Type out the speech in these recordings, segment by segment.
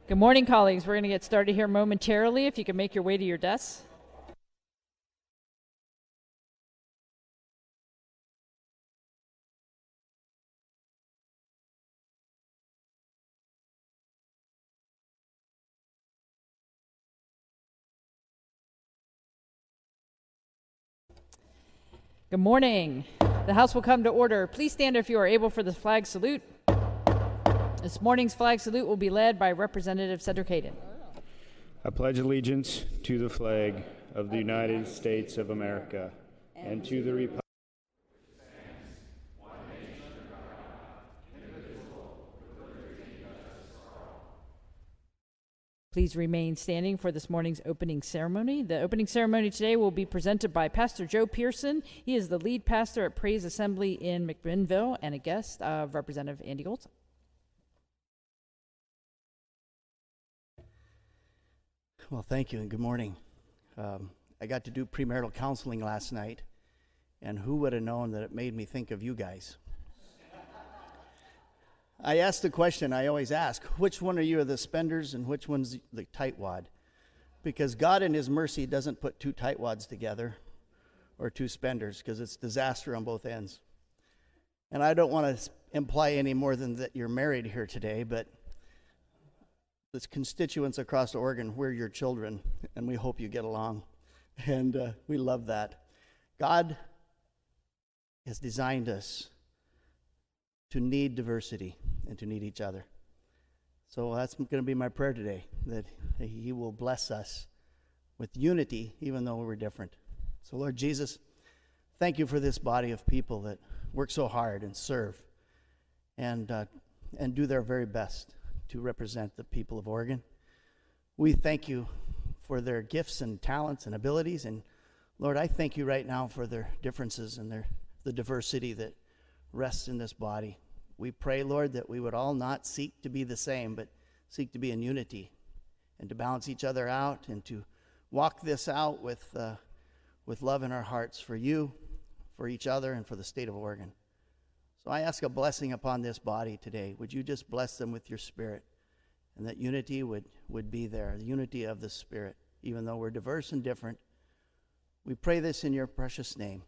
Good morning, colleagues. We're going to get started here momentarily. If you can make your way to your desks. Good morning. The House will come to order. Please stand if you are able for the flag salute. This morning's flag salute will be led by Representative Cedric Hayden. I pledge allegiance to the flag of the United States of America and to the republic. Please remain standing for this morning's opening ceremony. The opening ceremony today will be presented by Pastor Joe Pearson. He is the lead pastor at Praise Assembly in McMinnville and a guest of Representative Andy Olson. Well, thank you and good morning. I got to do premarital counseling last night, and who would have known that it made me think of you guys? I asked the question I always ask, which one of you are the spenders and which one's the tightwad? Because God in his mercy doesn't put two tightwads together or two spenders, because it's disaster on both ends. And I don't want to imply any more than that you're married here today, but the constituents across Oregon, we're your children, and we hope you get along. And we love that. God has designed us to need diversity and to need each other. So that's going to be my prayer today, that he will bless us with unity even though we're different. So Lord Jesus, thank you for this body of people that work so hard and serve and do their very best to represent the people of Oregon. We thank you for their gifts and talents and abilities, and Lord, I thank you right now for their differences and the diversity that rests in this body. We pray, Lord, that we would all not seek to be the same, but seek to be in unity and to balance each other out and to walk this out with love in our hearts for you, for each other, and for the state of Oregon. So I ask a blessing upon this body today. Would you just bless them with your spirit, and that unity would be there, the unity of the Spirit, even though we're diverse and different. We pray this in your precious name.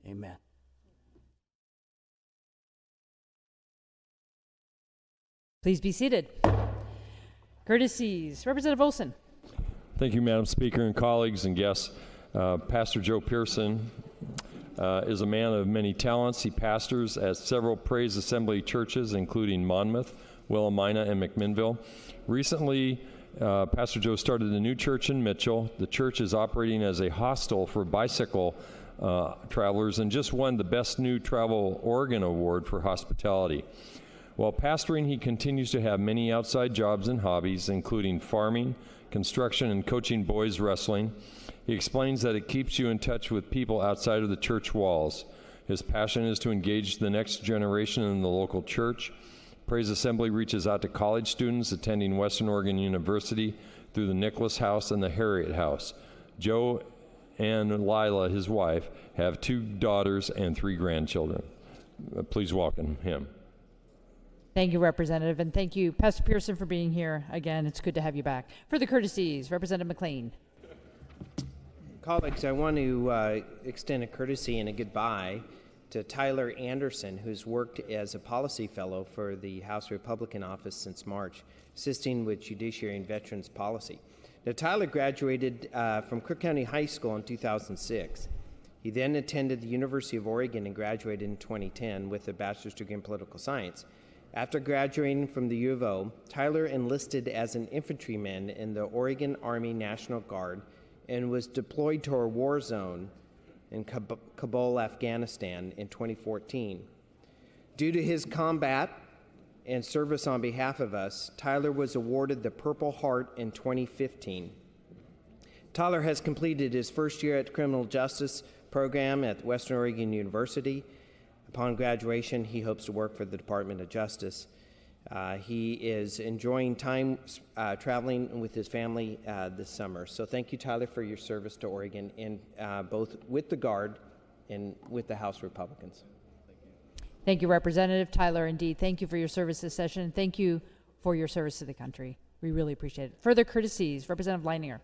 Amen. Please be seated. Courtesies. Representative Olson. Thank you, Madam Speaker and colleagues and guests. Pastor Joe Pearson is a man of many talents. He pastors at several Praise Assembly churches, including Monmouth, Willamina, and McMinnville. Recently, Pastor Joe started a new church in Mitchell. The church is operating as a hostel for bicycle travelers and just won the Best New Travel Oregon Award for hospitality. While pastoring, he continues to have many outside jobs and hobbies, including farming, construction, and coaching boys wrestling. He explains that it keeps you in touch with people outside of the church walls. His passion is to engage the next generation in the local church. Praise Assembly reaches out to college students attending Western Oregon University through the Nicholas House and the Harriet House. Joe and Lila, his wife, have 2 daughters and 3 grandchildren. Please welcome him. Thank you, Representative, and thank you, Pastor Pearson, for being here. Again, it's good to have you back. For the courtesies, Representative McLean. Colleagues, I want to extend a courtesy and a goodbye to Tyler Anderson, who's worked as a policy fellow for the House Republican office since March, assisting with judiciary and veterans policy. Now, Tyler graduated from Cook County High School in 2006. He then attended the University of Oregon and graduated in 2010 with a bachelor's degree in political science. After graduating from the U of O, Tyler enlisted as an infantryman in the Oregon Army National Guard and was deployed to a war zone in Kabul, Afghanistan in 2014. Due to his combat and service on behalf of us, Tyler was awarded the Purple Heart in 2015. Tyler has completed his first year at the Criminal Justice Program at Western Oregon University. Upon graduation, he hopes to work for the Department of Justice. He is enjoying time traveling with his family this summer. So thank you, Tyler, for your service to Oregon, in both with the Guard and with the House Republicans. Thank you, Representative Tyler. Indeed, thank you for your service this session. Thank you for your service to the country. We really appreciate it. Further courtesies, Representative Leininger.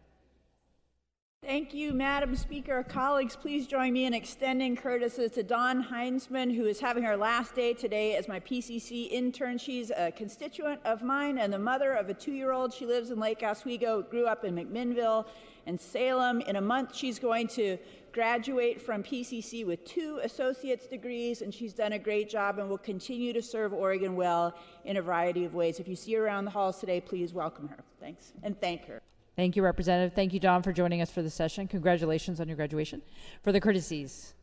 Thank you, Madam Speaker. Colleagues, please join me in extending courtesy to Dawn Heinzman, who is having her last day today as my PCC intern. She's a constituent of mine and the mother of a 2-year-old. She lives in Lake Oswego, grew up in McMinnville and Salem. In a month, she's going to graduate from PCC with 2 associate's degrees, and she's done a great job and will continue to serve Oregon well in a variety of ways. If you see her around the halls today, please welcome her. Thanks, and thank her. Thank you, Representative. Thank you, Don, for joining us for this session. Congratulations on your graduation. For the courtesies.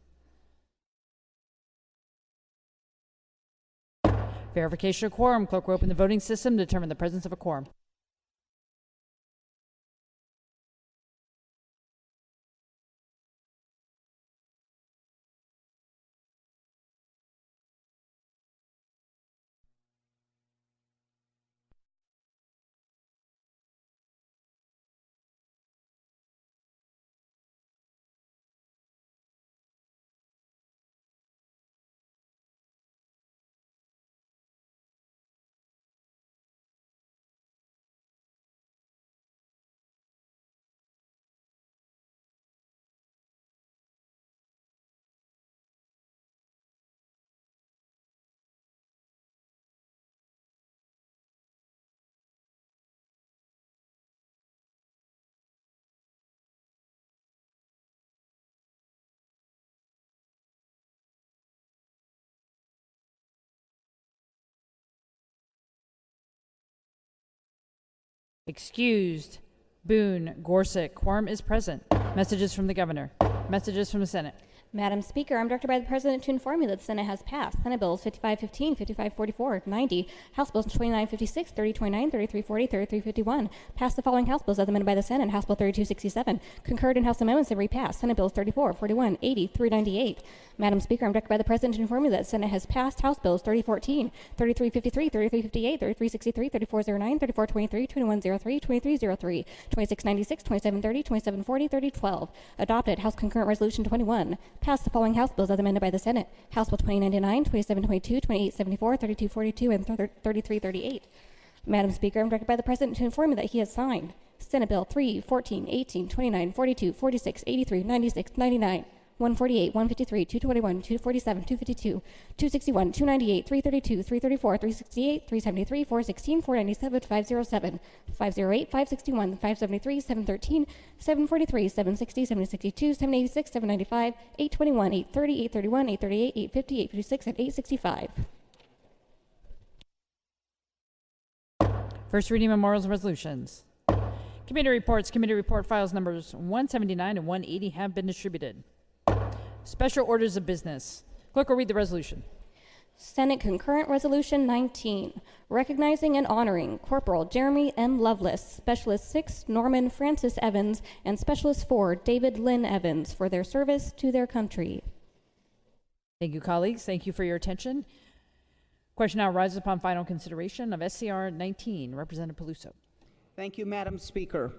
Verification of quorum. Clerk will open the voting system to determine the presence of a quorum. Excused. Boone, Gorsuch. Quorum is present. Messages from the governor. Messages from the Senate. Madam Speaker, I'm directed by the President to inform you that the Senate has passed Senate Bills 5515, 5544, 90, House Bills 2956, 3029, 3340, 3351. Passed the following House Bills as amended by the Senate. House Bill 3267. Concurred in House amendments and repassed Senate Bills 34, 41, 80, 398. Madam Speaker, I'm directed by the President to inform you that the Senate has passed House Bills 3014, 3353, 3358, 3363, 3409, 3423, 2103, 2303, 2696, 2730, 2740, 3012. Adopted House Concurrent Resolution 21. Passed the following House Bills as amended by the Senate. House Bill 2099, 2722, 2874, 3242, and 3338. Madam Speaker, I'm directed by the President to inform you that he has signed Senate Bill 3, 14, 18, 29, 42, 46, 83, 96, 99, 148, 153, 221, 247, 252, 261, 298, 332, 334, 368, 373, 416, 497, 507, 508, 561, 573, 713, 743, 760, 762, 786, 795, 821, 830, 831, 838, 850, 856, and 865. First reading memorials and resolutions. Committee reports. Committee report files numbers 179 and 180 have been distributed. Special orders of business. Clerk will read the resolution. Senate Concurrent Resolution 19, recognizing and honoring Corporal Jeremy M. Lovelace, Specialist 6 Norman Francis Evans, and Specialist 4 David Lynn Evans for their service to their country. Thank you, colleagues. Thank you for your attention. Question now arises upon final consideration of SCR 19. Representative Peluso. Thank you, Madam Speaker.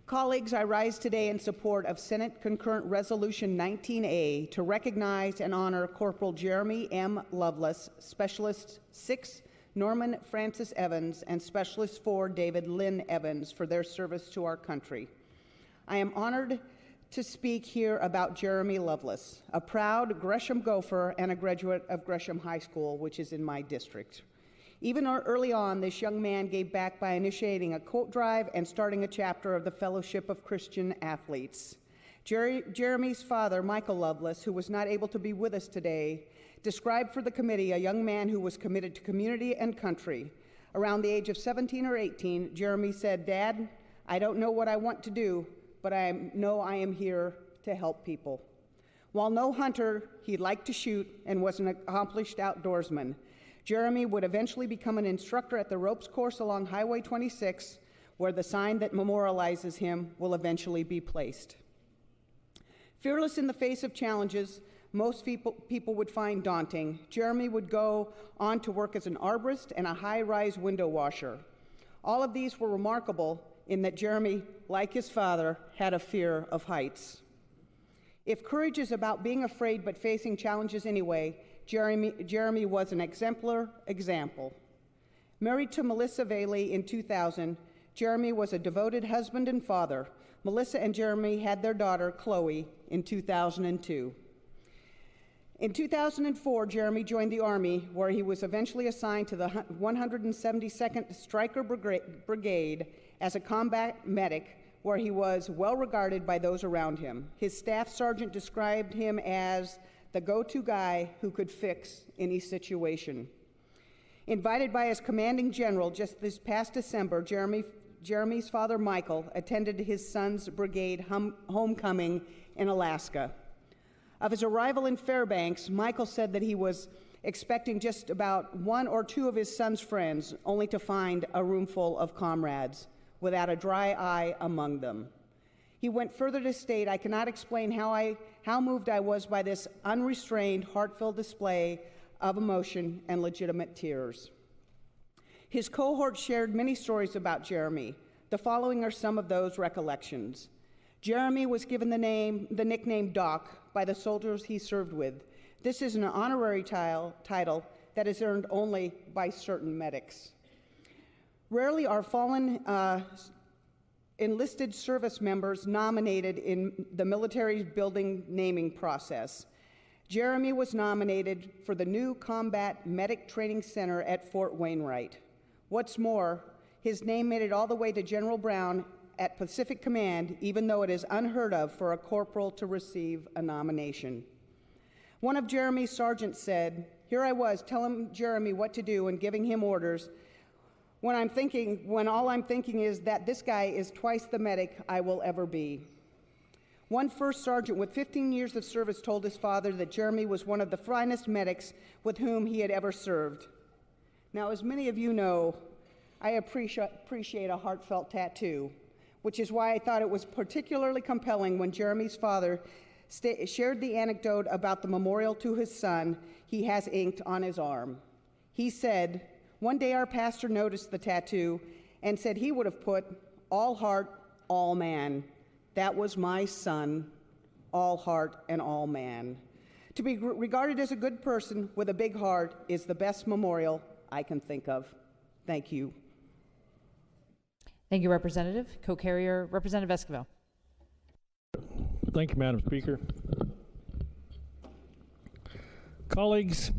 Colleagues, I rise today in support of Senate Concurrent Resolution 19A to recognize and honor Corporal Jeremy M. Lovelace, Specialist 6 Norman Francis Evans, and Specialist 4 David Lynn Evans for their service to our country. I am honored to speak here about Jeremy Lovelace, a proud Gresham Gopher and a graduate of Gresham High School, which is in my district. Even early on, this young man gave back by initiating a coat drive and starting a chapter of the Fellowship of Christian Athletes. Jeremy's father, Michael Lovelace, who was not able to be with us today, described for the committee a young man who was committed to community and country. Around the age of 17 or 18, Jeremy said, "Dad, I don't know what I want to do, but I know I am here to help people." While no hunter, he liked to shoot and was an accomplished outdoorsman. Jeremy would eventually become an instructor at the ropes course along Highway 26, where the sign that memorializes him will eventually be placed. Fearless in the face of challenges most people would find daunting, Jeremy would go on to work as an arborist and a high-rise window washer. All of these were remarkable in that Jeremy, like his father, had a fear of heights. If courage is about being afraid but facing challenges anyway, Jeremy was an exemplar example. Married to Melissa Valey in 2000, Jeremy was a devoted husband and father. Melissa and Jeremy had their daughter, Chloe, in 2002. In 2004, Jeremy joined the Army, where he was eventually assigned to the 172nd Stryker Brigade as a combat medic, where he was well regarded by those around him. His staff sergeant described him as the go-to guy who could fix any situation. Invited by his commanding general just this past December, Jeremy's father, Michael, attended his son's brigade homecoming in Alaska. Of his arrival in Fairbanks, Michael said that he was expecting just about one or two of his son's friends, only to find a room full of comrades, without a dry eye among them. He went further to state, "I cannot explain how moved I was by this unrestrained, heartfelt display of emotion and legitimate tears." His cohort shared many stories about Jeremy. The following are some of those recollections. Jeremy was given the nickname Doc by the soldiers he served with. This is an honorary title that is earned only by certain medics. Rarely are fallen enlisted service members nominated in the military's building naming process. Jeremy was nominated for the new Combat Medic Training Center at Fort Wainwright. What's more, his name made it all the way to General Brown at Pacific Command, even though it is unheard of for a corporal to receive a nomination. One of Jeremy's sergeants said, "Here I was telling Jeremy what to do and giving him orders when all I'm thinking is that this guy is twice the medic I will ever be." One first sergeant with 15 years of service told his father that Jeremy was one of the finest medics with whom he had ever served. Now, as many of you know, I appreciate a heartfelt tattoo, which is why I thought it was particularly compelling when Jeremy's father shared the anecdote about the memorial to his son he has inked on his arm. He said, "One day our pastor noticed the tattoo and said he would have put all heart, all man. That was my son, all heart and all man. To be regarded as a good person with a big heart is the best memorial I can think of." Thank you. Thank you, Representative. Co-carrier, Representative Esquivel. Thank you, Madam Speaker. Colleagues,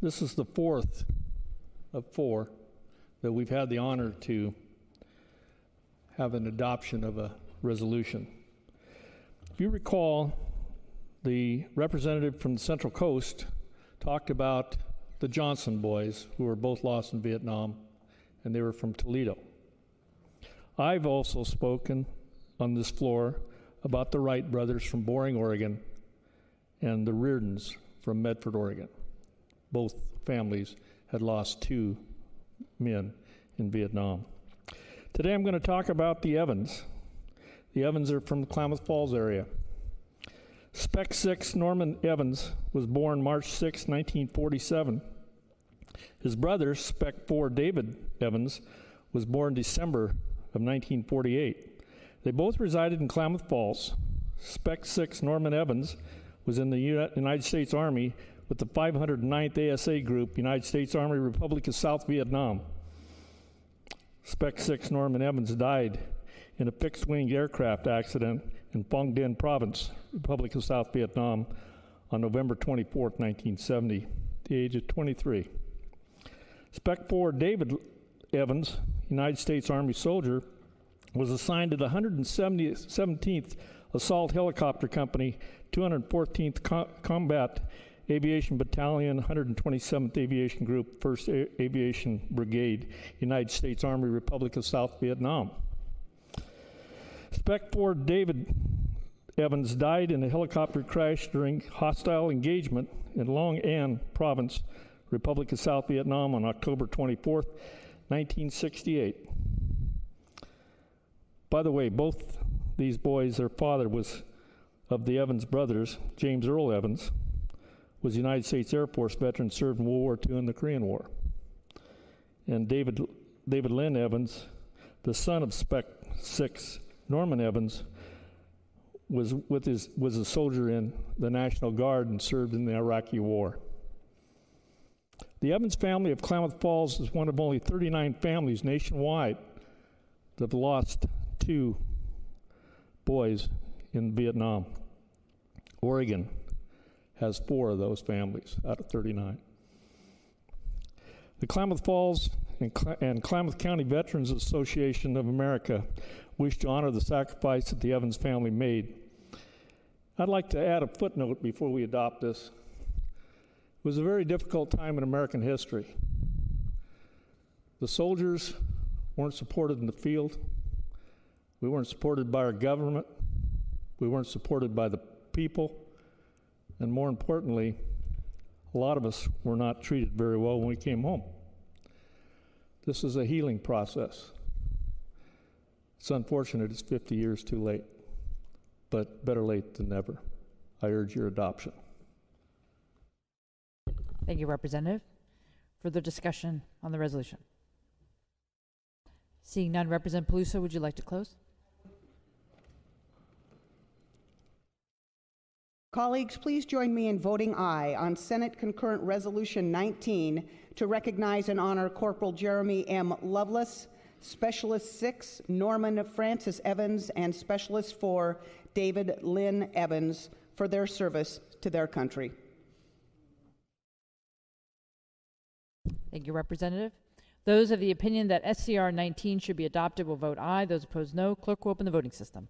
this is the fourth of four that we've had the honor to have an adoption of a resolution. If you recall, the representative from the Central Coast talked about the Johnson boys, who were both lost in Vietnam, and they were from Toledo. I've also spoken on this floor about the Wright brothers from Boring, Oregon, and the Reardons from Medford, Oregon. Both families had lost 2 men in Vietnam. Today I'm going to talk about the Evans. The Evans are from the Klamath Falls area. Spec 6 Norman Evans was born March 6, 1947. His brother, Spec 4 David Evans, was born December of 1948. They both resided in Klamath Falls. Spec 6 Norman Evans was in the United States Army with the 509th ASA Group, United States Army Republic of South Vietnam. Spec 6 Norman Evans died in a fixed-wing aircraft accident in Phong Dinh Province, Republic of South Vietnam, on November 24, 1970, at the age of 23. Spec 4 David Evans, United States Army soldier, was assigned to the 117th Assault Helicopter Company, 214th Combat Aviation Battalion, 127th Aviation Group, 1st Aviation Brigade, United States Army, Republic of South Vietnam. Spec 4 David Evans died in a helicopter crash during hostile engagement in Long An Province, Republic of South Vietnam, on October 24th, 1968. By the way, both these boys, their father was of the Evans brothers, James Earl Evans, was a United States Air Force veteran, served in World War II and the Korean War. And David Lynn Evans, the son of Spec 6 Norman Evans, was a soldier in the National Guard and served in the Iraqi War. The Evans family of Klamath Falls is one of only 39 families nationwide that have lost 2 boys in Vietnam. Oregon has 4 of those families out of 39. The Klamath Falls and Klamath County Veterans Association of America wish to honor the sacrifice that the Evans family made. I'd like to add a footnote before we adopt this. It was a very difficult time in American history. The soldiers weren't supported in the field. We weren't supported by our government. We weren't supported by the people. And more importantly, a lot of us were not treated very well when we came home. This is a healing process. It's unfortunate it's 50 years too late, but better late than never. I urge your adoption. Thank you, Representative. Further discussion on the resolution? Seeing none, Representative Peluso, would you like to close? Colleagues, please join me in voting aye on Senate Concurrent Resolution 19 to recognize and honor Corporal Jeremy M. Lovelace, Specialist 6 Norman Francis Evans, and Specialist 4 David Lynn Evans for their service to their country. Thank you, Representative. Those of the opinion that SCR 19 should be adopted will vote aye. Those opposed, no. Clerk will open the voting system.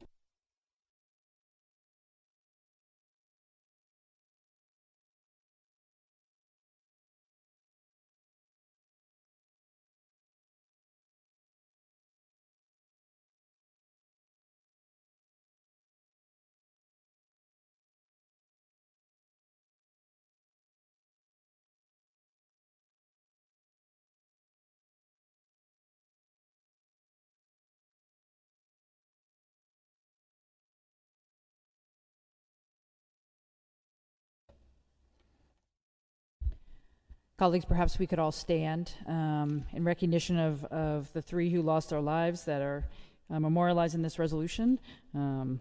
Colleagues, perhaps we could all stand in recognition of the 3 who lost their lives that are memorialized in this resolution. The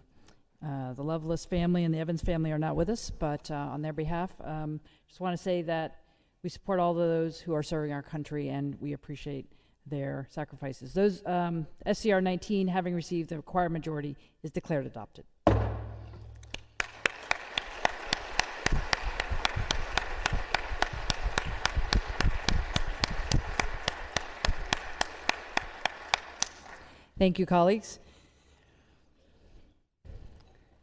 Lovelace family and the Evans family are not with us, but on their behalf, just want to say that we support all of those who are serving our country, and we appreciate their sacrifices. Those SCR 19, having received the required majority, is declared adopted. Thank you, colleagues.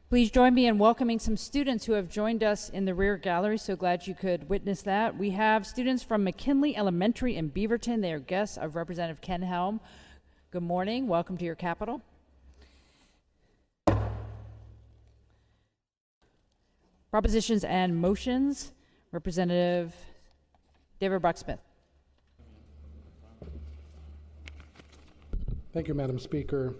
Please join me in welcoming some students who have joined us in the rear gallery. So glad you could witness that. We have students from McKinley Elementary in Beaverton. They are guests of Representative Ken Helm. Good morning. Welcome to your capital. Propositions and motions. Representative David Brock-Smith. Thank you, Madam Speaker.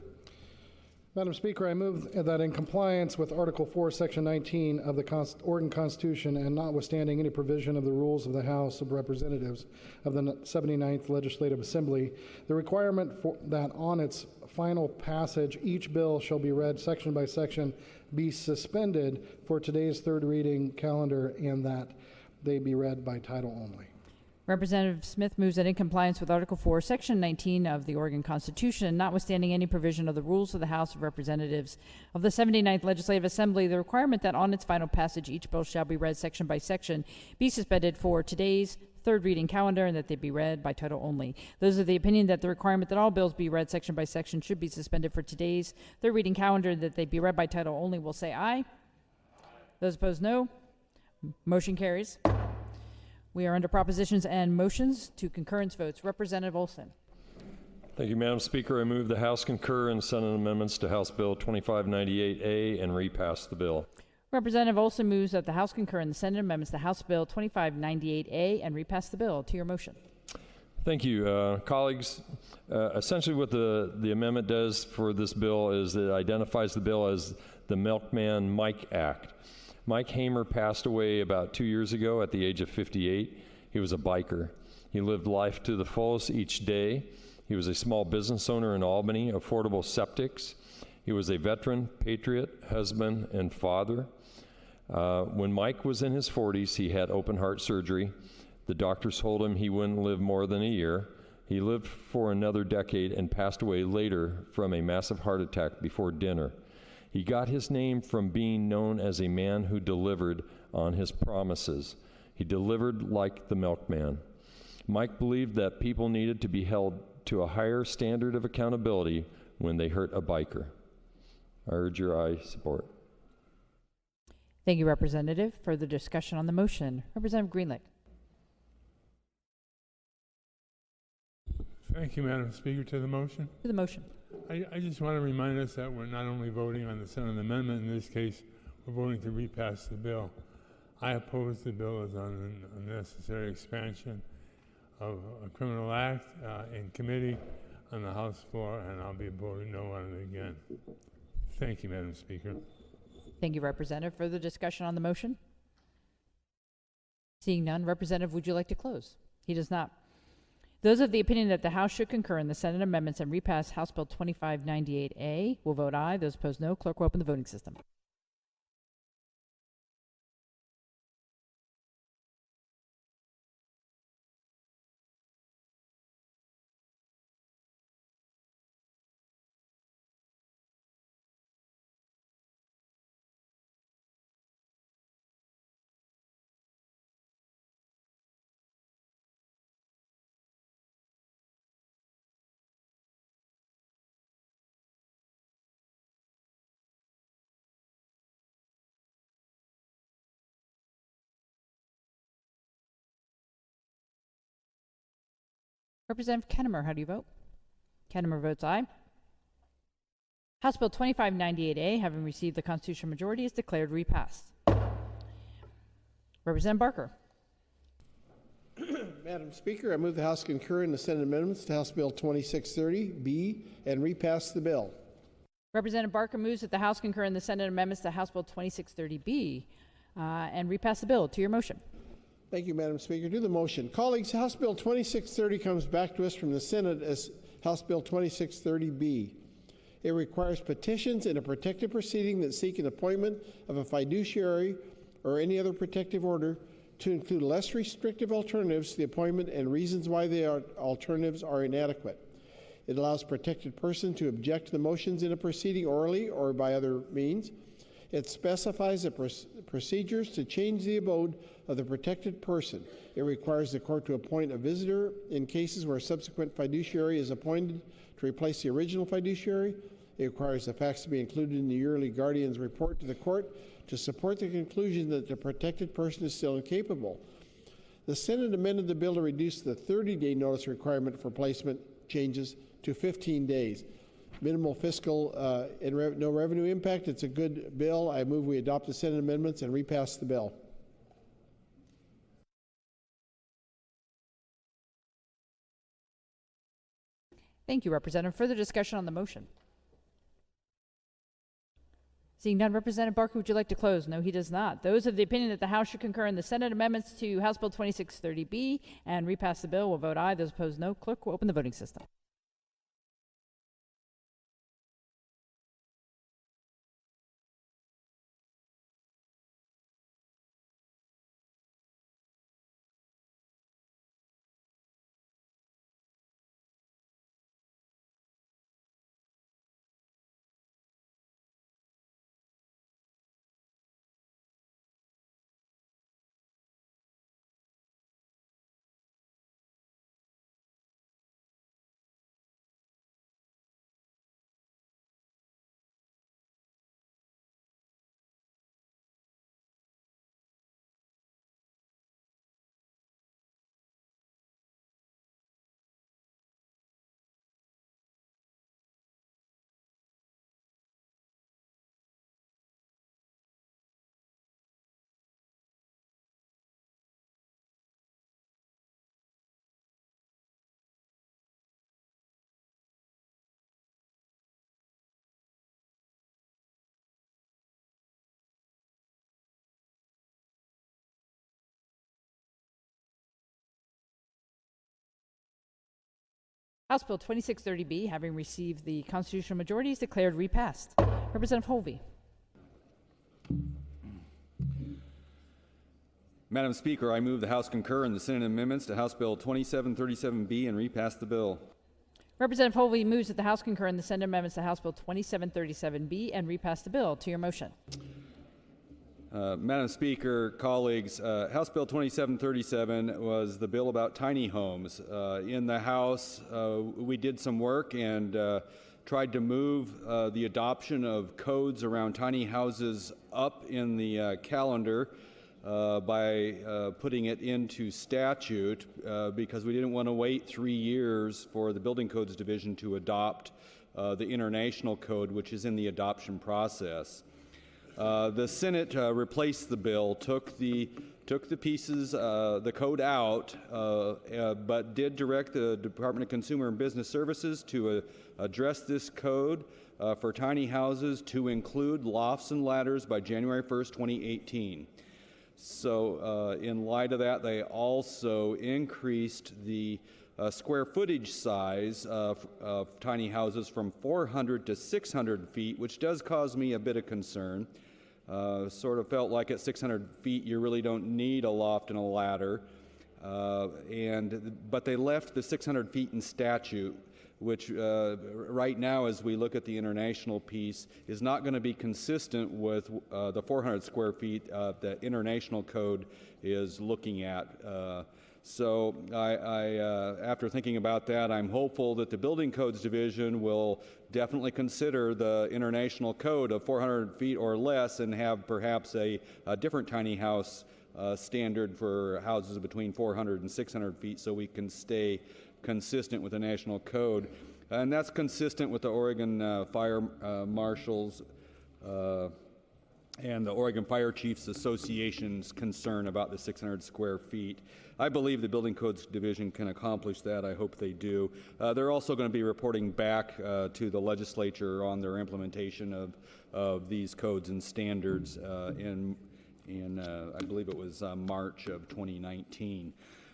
Madam Speaker, I move that in compliance with Article 4, Section 19 of the Oregon Constitution and notwithstanding any provision of the rules of the House of Representatives of the 79th Legislative Assembly, the requirement that on its final passage each bill shall be read section by section be suspended for today's 3rd reading calendar and that they be read by title only. Representative Smith moves that in compliance with Article 4, Section 19 of the Oregon Constitution, notwithstanding any provision of the rules of the House of Representatives of the 79th Legislative Assembly, the requirement that on its final passage each bill shall be read section by section be suspended for today's 3rd reading calendar and that they be read by title only. Those are the opinion that the requirement that all bills be read section by section should be suspended for today's 3rd reading calendar and that they be read by title only will say aye. Those opposed, no. Motion carries. We are under propositions and motions to concurrence votes. Representative Olson. Thank you, Madam Speaker. I move the House concur in Senate amendments to House Bill 2598A and repass the bill. Representative Olson moves that the House concur in the Senate amendments to House Bill 2598A and repass the bill. To your motion. Thank you. Colleagues, essentially what the amendment does for this bill is it identifies the bill as the Milkman Mike Act. Mike Hamer passed away about 2 years ago at the age of 58. He was a biker. He lived life to the fullest each day. He was a small business owner in Albany, Affordable Septics. He was a veteran, patriot, husband, and father. When Mike was in his 40s, he had open heart surgery. The doctors told him he wouldn't live more than a year. He lived for another decade and passed away later from a massive heart attack before dinner. He got his name from being known as a man who delivered on his promises. He delivered like the milkman. Mike believed that people needed to be held to a higher standard of accountability when they hurt a biker. I urge your aye support. Thank you, Representative. Further discussion on the motion. Representative Greenlick. Thank you, Madam Speaker. To the motion? To the motion. I just want to remind us that we're not only voting on the Senate amendment, in this case, we're voting to repass the bill. I oppose the bill as an unnecessary expansion of a criminal act in committee on the House floor, and I'll be voting no on it again. Thank you, Madam Speaker. Thank you, Representative. Further discussion on the motion? Seeing none, Representative, would you like to close? He does not. Those of the opinion that the House should concur in the Senate amendments and repass House Bill 2598A will vote aye. Those opposed, no. Clerk will open the voting system. Representative Kennemer, how do you vote? Kennemer votes aye. House Bill 2598A, having received the constitutional majority, is declared repassed. Representative Barker. Madam Speaker, I move the House concur in the Senate amendments to House Bill 2630B and repass the bill. Representative Barker moves that the House concur in the Senate amendments to House Bill 2630B and repass the bill. To your motion. Thank you, Madam Speaker. To the motion. Colleagues, House Bill 2630 comes back to us from the Senate as House Bill 2630B. It requires petitions in a protective proceeding that seek an appointment of a fiduciary or any other protective order to include less restrictive alternatives to the appointment and reasons why the alternatives are inadequate. It allows protected person to object to the motions in a proceeding orally or by other means. It specifies the procedures to change the abode of the protected person. It requires the court to appoint a visitor in cases where a subsequent fiduciary is appointed to replace the original fiduciary. It requires the facts to be included in the yearly guardian's report to the court to support the conclusion that the protected person is still incapable. The Senate amended the bill to reduce the 30-day notice requirement for placement changes to 15 days. Minimal fiscal and no revenue impact. It's a good bill. I move we adopt the Senate amendments and repass the bill. Thank you, Representative. Further discussion on the motion? Seeing none, Representative Barker, would you like to close? No, he does not. Those of the opinion that the House should concur in the Senate amendments to House Bill 2630B and repass the bill will vote aye. Those opposed, no. Clerk will open the voting system. House Bill 2630B, having received the constitutional majority, is declared repassed. Representative Hovey. Madam Speaker, I move the House concur in the Senate amendments to House Bill 2737B and repass the bill. Representative Hovey moves that the House concur in the Senate amendments to House Bill 2737B and repass the bill. To your motion. Madam Speaker, colleagues, House Bill 2737 was the bill about tiny homes. In the House, we did some work and tried to move the adoption of codes around tiny houses up in the calendar by putting it into statute because we didn't want to wait 3 years for the Building Codes Division to adopt the international code, which is in the adoption process. The Senate replaced the bill, took the pieces, the code out, but did direct the Department of Consumer and Business Services to address this code for tiny houses to include lofts and ladders by January 1st, 2018. So in light of that, they also increased the square footage size of tiny houses from 400 to 600 feet, which does cause me a bit of concern. Sort of felt like at 600 feet you really don't need a loft and a ladder. But they left the 600 feet in statute, which right now as we look at the international piece is not going to be consistent with the 400 square feet that international code is looking at. So after thinking about that, I'm hopeful that the Building Codes Division will definitely consider the international code of 400 feet or less and have perhaps a different tiny house standard for houses between 400 and 600 feet so we can stay consistent with the national code. And that's consistent with the Oregon Fire Marshals and the Oregon Fire Chiefs Association's concern about the 600 square feet. I believe the Building Codes Division can accomplish that. I hope they do. They're also going to be reporting back to the legislature on their implementation of these codes and standards in I believe it was March of 2019.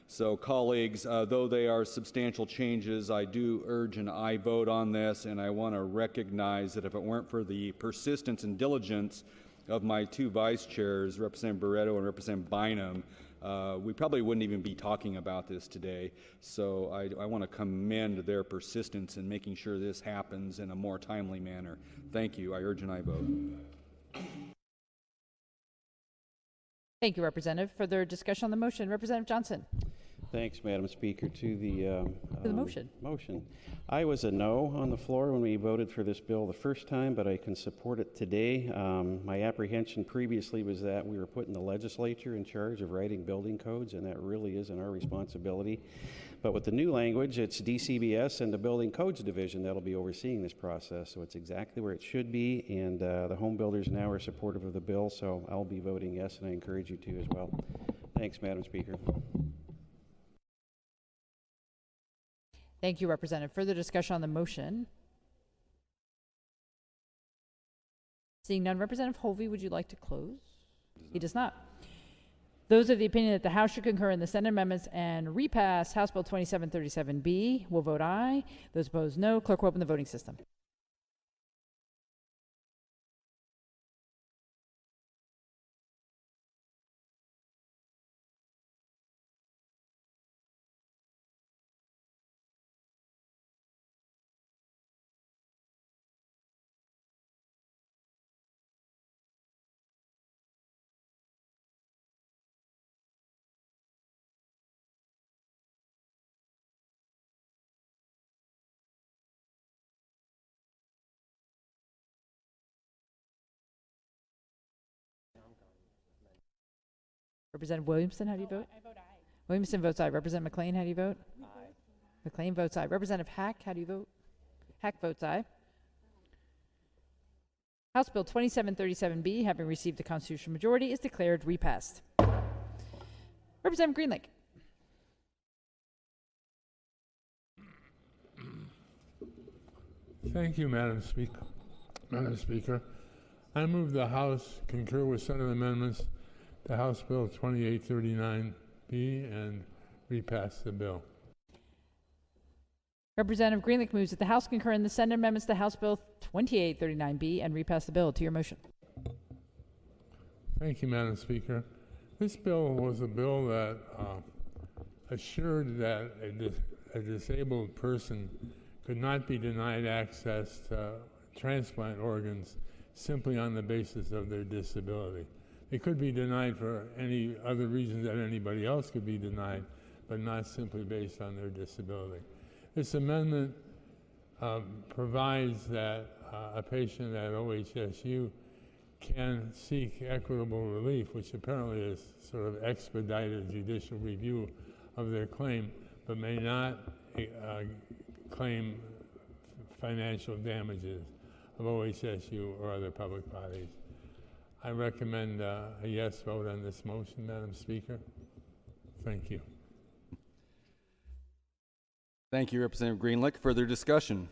So colleagues, though they are substantial changes, I do urge an aye vote on this, and I want to recognize that if it weren't for the persistence and diligence of my two vice chairs, Representative Barreto and Representative Bynum, we probably wouldn't even be talking about this today. So I want to commend their persistence in making sure this happens in a more timely manner. Thank you. I urge an aye vote. Thank you, Representative. Further discussion on the motion. Representative Johnson. Thanks, Madam Speaker. To the motion. I was a no on the floor when we voted for this bill the first time, but I can support it today. My apprehension previously was that we were putting the legislature in charge of writing building codes, and that really isn't our responsibility. But with the new language, it's DCBS and the Building Codes Division that'll be overseeing this process, so it's exactly where it should be, and the home builders now are supportive of the bill, so I'll be voting yes, and I encourage you to as well. Thanks, Madam Speaker. Thank you, Representative. Further discussion on the motion? Seeing none, Representative Hovey, would you like to close? He does not. Those of the opinion that the House should concur in the Senate amendments and repass House Bill 2737B will vote aye. Those opposed, no. Clerk will open the voting system. Representative Williamson, how do you vote? I vote aye. Williamson votes aye. Representative McLean, how do you vote? Aye. McLean votes aye. Representative Hack, how do you vote? Hack votes aye. House Bill 2737B, having received the constitutional majority, is declared repassed. Representative Greenlake. Thank you, Madam Speaker. Madam Speaker, I move the House concur with Senate amendments to House Bill 2839B and repass the bill. Representative Greenlake moves that the House concur in the Senate amendments to House Bill 2839B and repass the bill. To your motion. Thank you, Madam Speaker. This bill was a bill that assured that a disabled person could not be denied access to transplant organs simply on the basis of their disability. They could be denied for any other reasons that anybody else could be denied, but not simply based on their disability. This amendment provides that a patient at OHSU can seek equitable relief, which apparently is sort of expedited judicial review of their claim, but may not claim financial damages of OHSU or other public bodies. I recommend a yes vote on this motion, Madam Speaker. Thank you. Thank you, Representative Greenlick. Further discussion?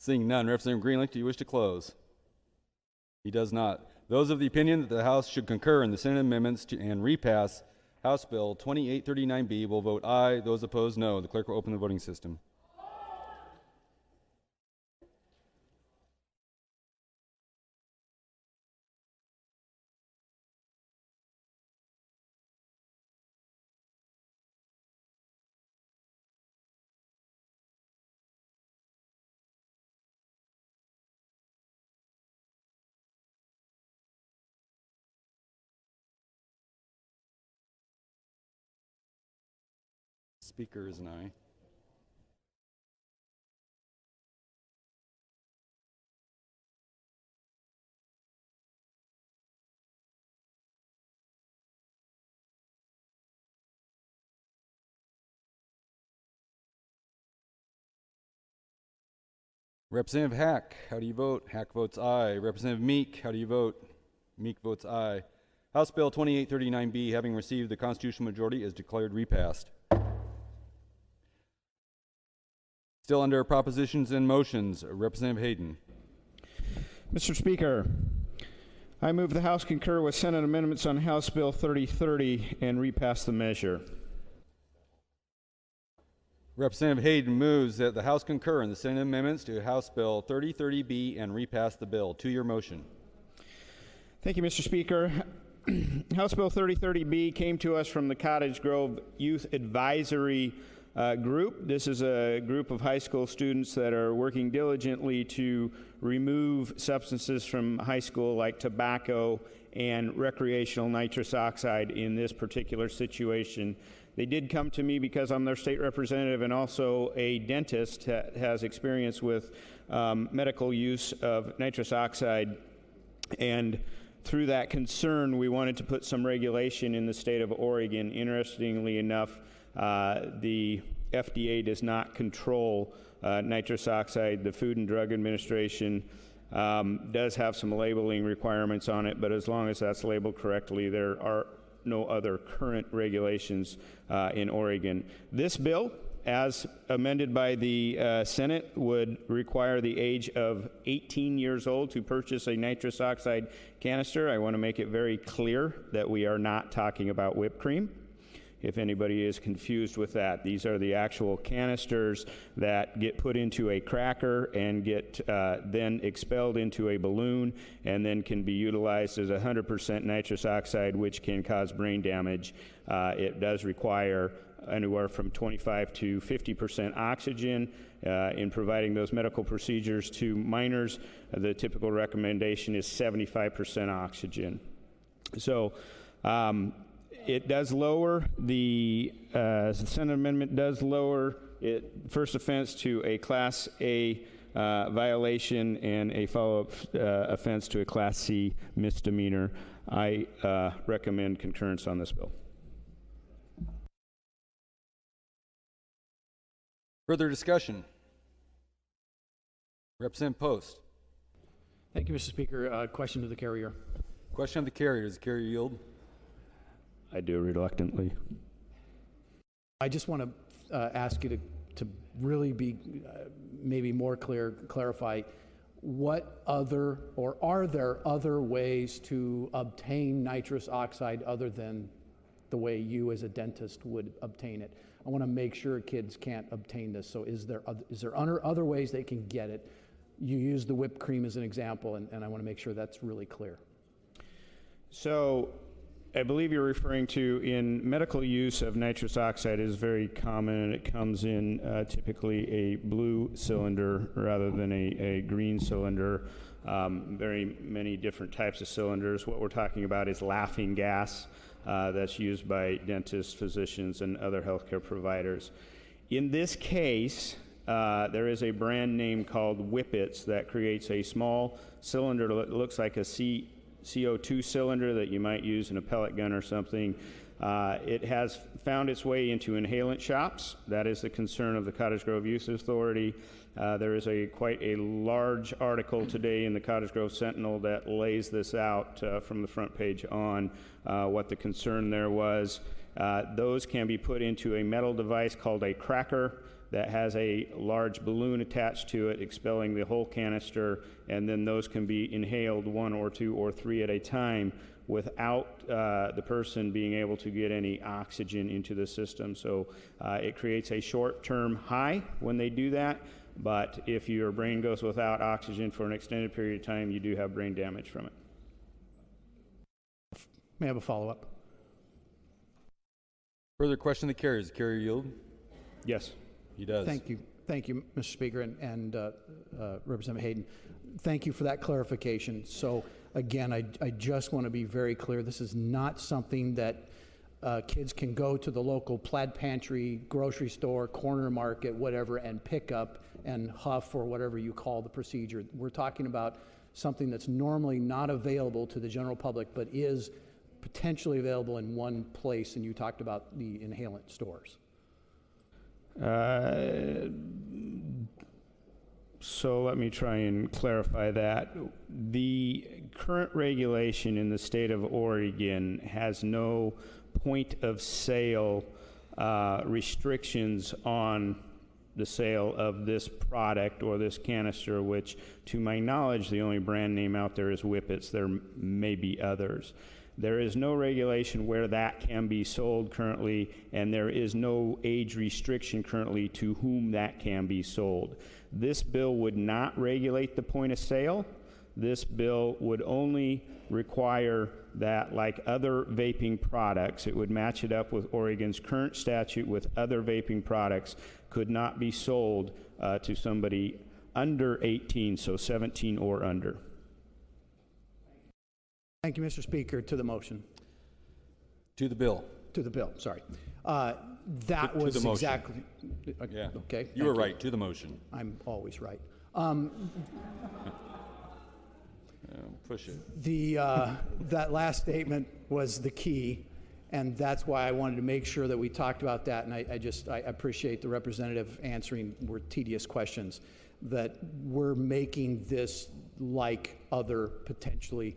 Seeing none, Representative Greenlick, do you wish to close? He does not. Those of the opinion that the House should concur in the Senate amendments and repass House Bill 2839B will vote aye. Those opposed, no. The clerk will open the voting system. Speaker is an aye. Representative Hack, how do you vote? Hack votes aye. Representative Meek, how do you vote? Meek votes aye. House Bill 2839B, having received the constitutional majority, is declared repassed. Still under propositions and motions, Representative Hayden. Mr. Speaker, I move the House concur with Senate amendments on House Bill 3030 and repass the measure. Representative Hayden moves that the House concur in the Senate amendments to House Bill 3030B and repass the bill. To your motion. Thank you, Mr. Speaker. House Bill 3030B came to us from the Cottage Grove Youth Advisory group. This is a group of high school students that are working diligently to remove substances from high school like tobacco and recreational nitrous oxide in this particular situation. They did come to me because I'm their state representative and also a dentist that has experience with medical use of nitrous oxide. And through that concern, we wanted to put some regulation in the state of Oregon. Interestingly enough, the FDA does not control nitrous oxide. The Food and Drug Administration does have some labeling requirements on it, but as long as that's labeled correctly, there are no other current regulations in Oregon. This bill, as amended by the Senate, would require the age of 18 years old to purchase a nitrous oxide canister. I want to make it very clear that we are not talking about whipped cream. If anybody is confused with that, these are the actual canisters that get put into a cracker and get then expelled into a balloon and then can be utilized as 100% nitrous oxide, which can cause brain damage. It does require anywhere from 25 to 50% oxygen in providing those medical procedures to minors. The typical recommendation is 75% oxygen. So it does lower, the Senate amendment does lower it first offense to a Class A violation and a follow-up offense to a Class C misdemeanor. I recommend concurrence on this bill. Further discussion? Representative Post. Thank you, Mr. Speaker. Question to the carrier. Question of the carrier. Does the carrier yield? I do reluctantly. I just want to ask you to really be maybe more clarify what other, or are there other ways to obtain nitrous oxide other than the way you as a dentist would obtain it? I want to make sure kids can't obtain this. So is there other ways they can get it You used the whipped cream as an example, and I want to make sure that's really clear. So I believe you're referring to, in medical use of nitrous oxide is very common, and it comes in typically a blue cylinder rather than a green cylinder. Very many different types of cylinders. What we're talking about is laughing gas that's used by dentists, physicians, and other healthcare providers. In this case, there is a brand name called Whippets that creates a small cylinder that looks like a CO2 cylinder that you might use in a pellet gun or something. It has found its way into inhalant shops. That is the concern of the Cottage Grove Youth Authority. There is quite a large article today in the Cottage Grove Sentinel that lays this out from the front page on what the concern there was. Those can be put into a metal device called a cracker that has a large balloon attached to it, expelling the whole canister, and then those can be inhaled 1 or 2 or 3 at a time without the person being able to get any oxygen into the system. So it creates a short-term high when they do that, but if your brain goes without oxygen for an extended period of time, you do have brain damage from it. May I have a follow-up? Further question that carries. Carrier yield? Yes. He does. Thank you, Mr. Speaker, and Representative Hayden. Thank you for that clarification. So again, I just want to be very clear. This is not something that kids can go to the local plaid pantry, grocery store, corner market, whatever, and pick up and huff or whatever you call the procedure. We're talking about something that's normally not available to the general public, but is potentially available in one place, and you talked about the inhalant stores. So let me try and clarify that. The current regulation in the state of Oregon has no point of sale restrictions on the sale of this product or this canister, which to my knowledge the only brand name out there is Whippets. There may be others. There is no regulation where that can be sold currently, and there is no age restriction currently to whom that can be sold. This bill would not regulate the point of sale. This bill would only require that, like other vaping products, it would match it up with Oregon's current statute with other vaping products, could not be sold to somebody under 18, so 17 or under. Thank you, Mr. Speaker. To the motion. To the bill. To the bill, sorry. That was to the motion. exactly. Yeah. Okay. You were right, to the motion. I'm always right. Push it. That last statement was the key, and that's why I wanted to make sure that we talked about that, and I appreciate the representative answering more tedious questions, that we're making this like other potentially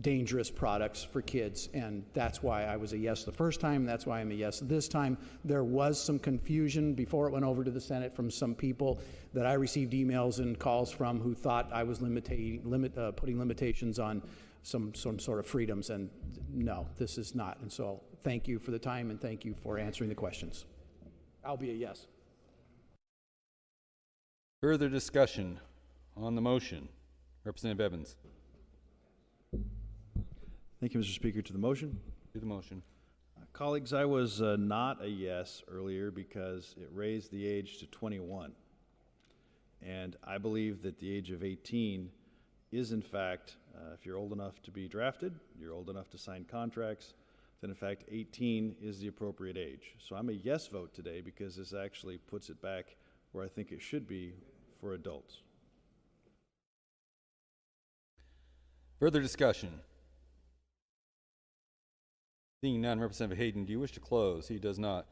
dangerous products for kids, and that's why I was a yes the first time. That's why I'm a yes this time. There was some confusion before it went over to the Senate from some people that I received emails and calls from who thought I was putting limitations on some sort of freedoms, and no, this is not. And so thank you for the time, and thank you for answering the questions. I'll be a yes. Further discussion on the motion. Representative Evans. Thank you, Mr. Speaker. To the motion? To the motion. Colleagues, I was not a yes earlier because it raised the age to 21. And I believe that the age of 18 is, in fact, if you're old enough to be drafted, you're old enough to sign contracts, then in fact 18 is the appropriate age. So I'm a yes vote today because this actually puts it back where I think it should be for adults. Further discussion. Seeing none, Representative Hayden, do you wish to close? He does not.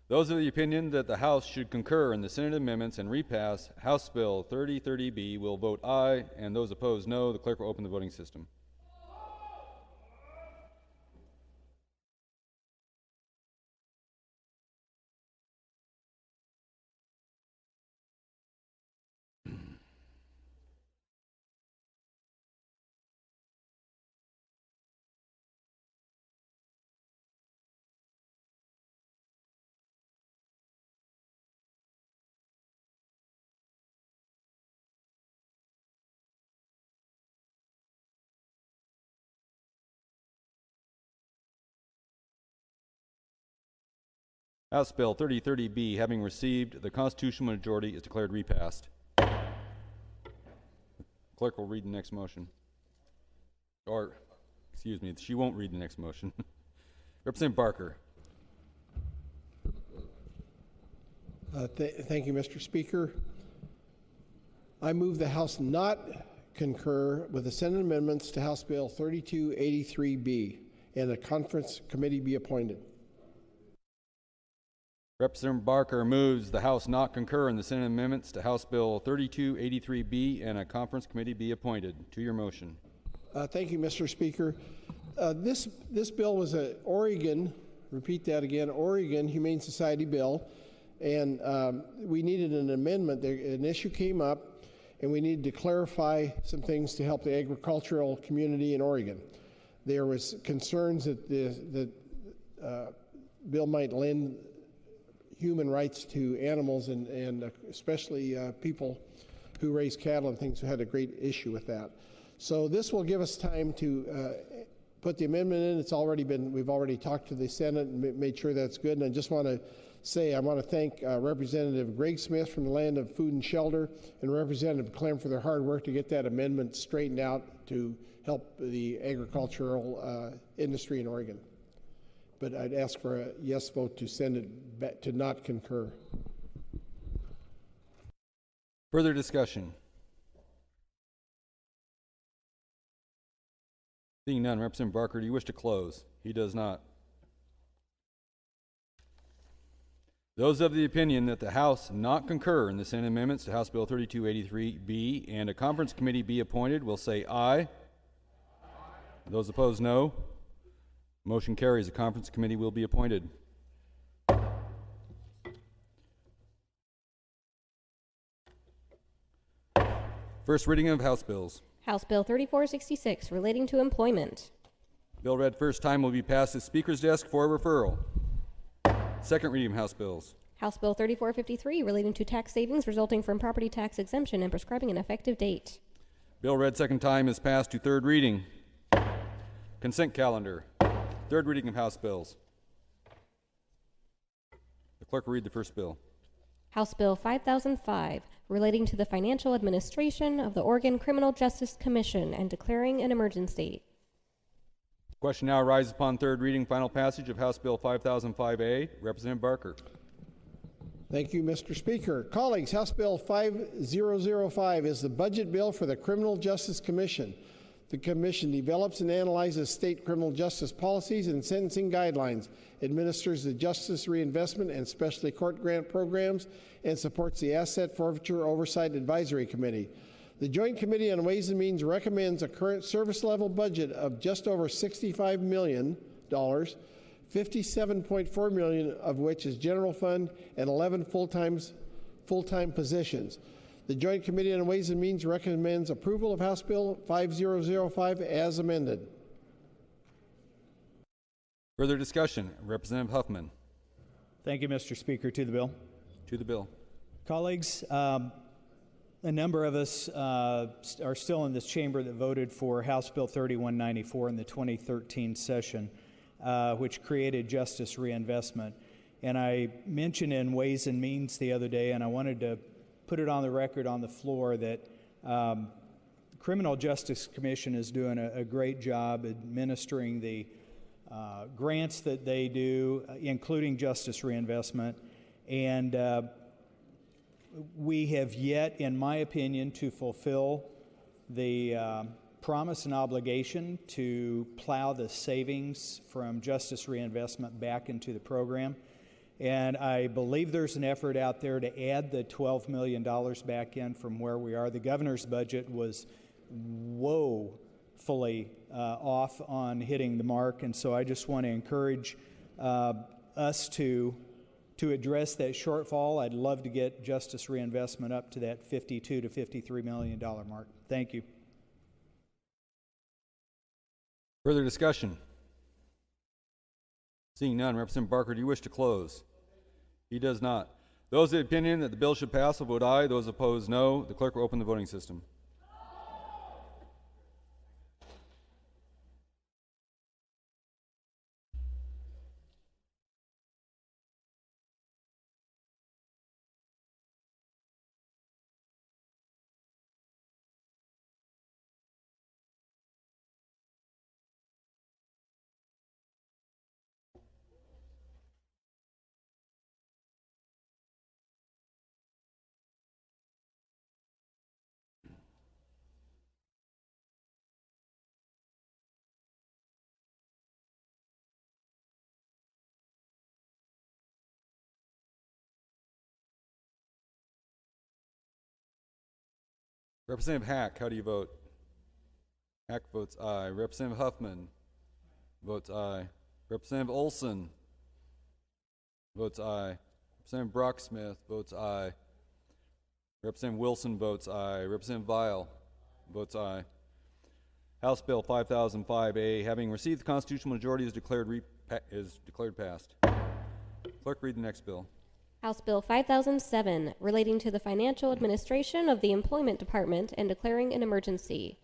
Those of the opinion that the House should concur in the Senate amendments and repass House Bill 3030B will vote aye, and those opposed no. The clerk will open the voting system. House Bill 3030B, having received the constitutional majority, is declared repassed. Clerk will read the next motion. Or, excuse me, she won't read the next motion. Representative Barker. Thank you, Mr. Speaker. I move the House not concur with the Senate amendments to House Bill 3283B and a conference committee be appointed. Representative Barker moves the House not concur in the Senate amendments to House Bill 3283B and a conference committee be appointed. To your motion. Thank you, Mr. Speaker. This bill was an Oregon, repeat that again, Oregon Humane Society bill, and we needed an amendment. An issue came up, and we needed to clarify some things to help the agricultural community in Oregon. There was concerns that the bill might lend human rights to animals and especially people who raise cattle and things who had a great issue with that. So this will give us time to put the amendment in. We've already talked to the Senate and made sure that's good. And I just want to say, I want to thank Representative Greg Smith from the Land of Food and Shelter and Representative Clem for their hard work to get that amendment straightened out to help the agricultural industry in Oregon. But I'd ask for a yes vote to send it back to not concur. Further discussion? Seeing none, Representative Barker, do you wish to close? He does not. Those of the opinion that the House not concur in the Senate amendments to House Bill 3283B and a conference committee be appointed will say aye. Aye. Those opposed, no. Motion carries. A conference committee will be appointed. First reading of House bills. House Bill 3466, relating to employment. Bill read first time will be passed to Speaker's desk for referral. Second reading of House bills. House Bill 3453, relating to tax savings resulting from property tax exemption and prescribing an effective date. Bill read second time is passed to third reading. Consent calendar. Third reading of House bills. The clerk will read the first bill. House Bill 5005, relating to the financial administration of the Oregon Criminal Justice Commission and declaring an emergency. Question now arises upon third reading, final passage of House Bill 5005A. Representative Barker. Thank you, Mr. Speaker. Colleagues, House Bill 5005 is the budget bill for the Criminal Justice Commission. The Commission develops and analyzes state criminal justice policies and sentencing guidelines, administers the Justice Reinvestment and Specialty Court Grant programs, and supports the Asset Forfeiture Oversight Advisory Committee. The Joint Committee on Ways and Means recommends a current service level budget of just over $65 million, $57.4 million of which is general fund and 11 full-time positions. The Joint Committee on Ways and Means recommends approval of House Bill 5005 as amended. Further discussion. Representative Huffman. Thank you, Mr. Speaker. To the bill. To the bill. Colleagues, a number of us are still in this chamber that voted for House Bill 3194 in the 2013 session, which created justice reinvestment. And I mentioned in Ways and Means the other day, and I wanted to put it on the record on the floor that Criminal Justice Commission is doing a great job administering the grants that they do, including justice reinvestment. And we have yet, in my opinion, to fulfill the promise and obligation to plow the savings from justice reinvestment back into the program. And I believe there's an effort out there to add the $12 million back in from where we are. The governor's budget was woefully off on hitting the mark, and so I just want to encourage us to address that shortfall. I'd love to get justice reinvestment up to that $52 to $53 million mark. Thank you. Further discussion? Seeing none, Representative Barker, do you wish to close? He does not. Those of the opinion that the bill should pass will vote aye. Those opposed, no. The clerk will open the voting system. Representative Hack, how do you vote? Hack votes aye. Representative Huffman votes aye. Representative Olson votes aye. Representative Brocksmith votes aye. Representative Wilson votes aye. Representative Vial votes aye. House Bill 5005A, having received the constitutional majority, is declared passed. Clerk, read the next bill. House Bill 5007, relating to the financial administration of the Employment Department and declaring an emergency.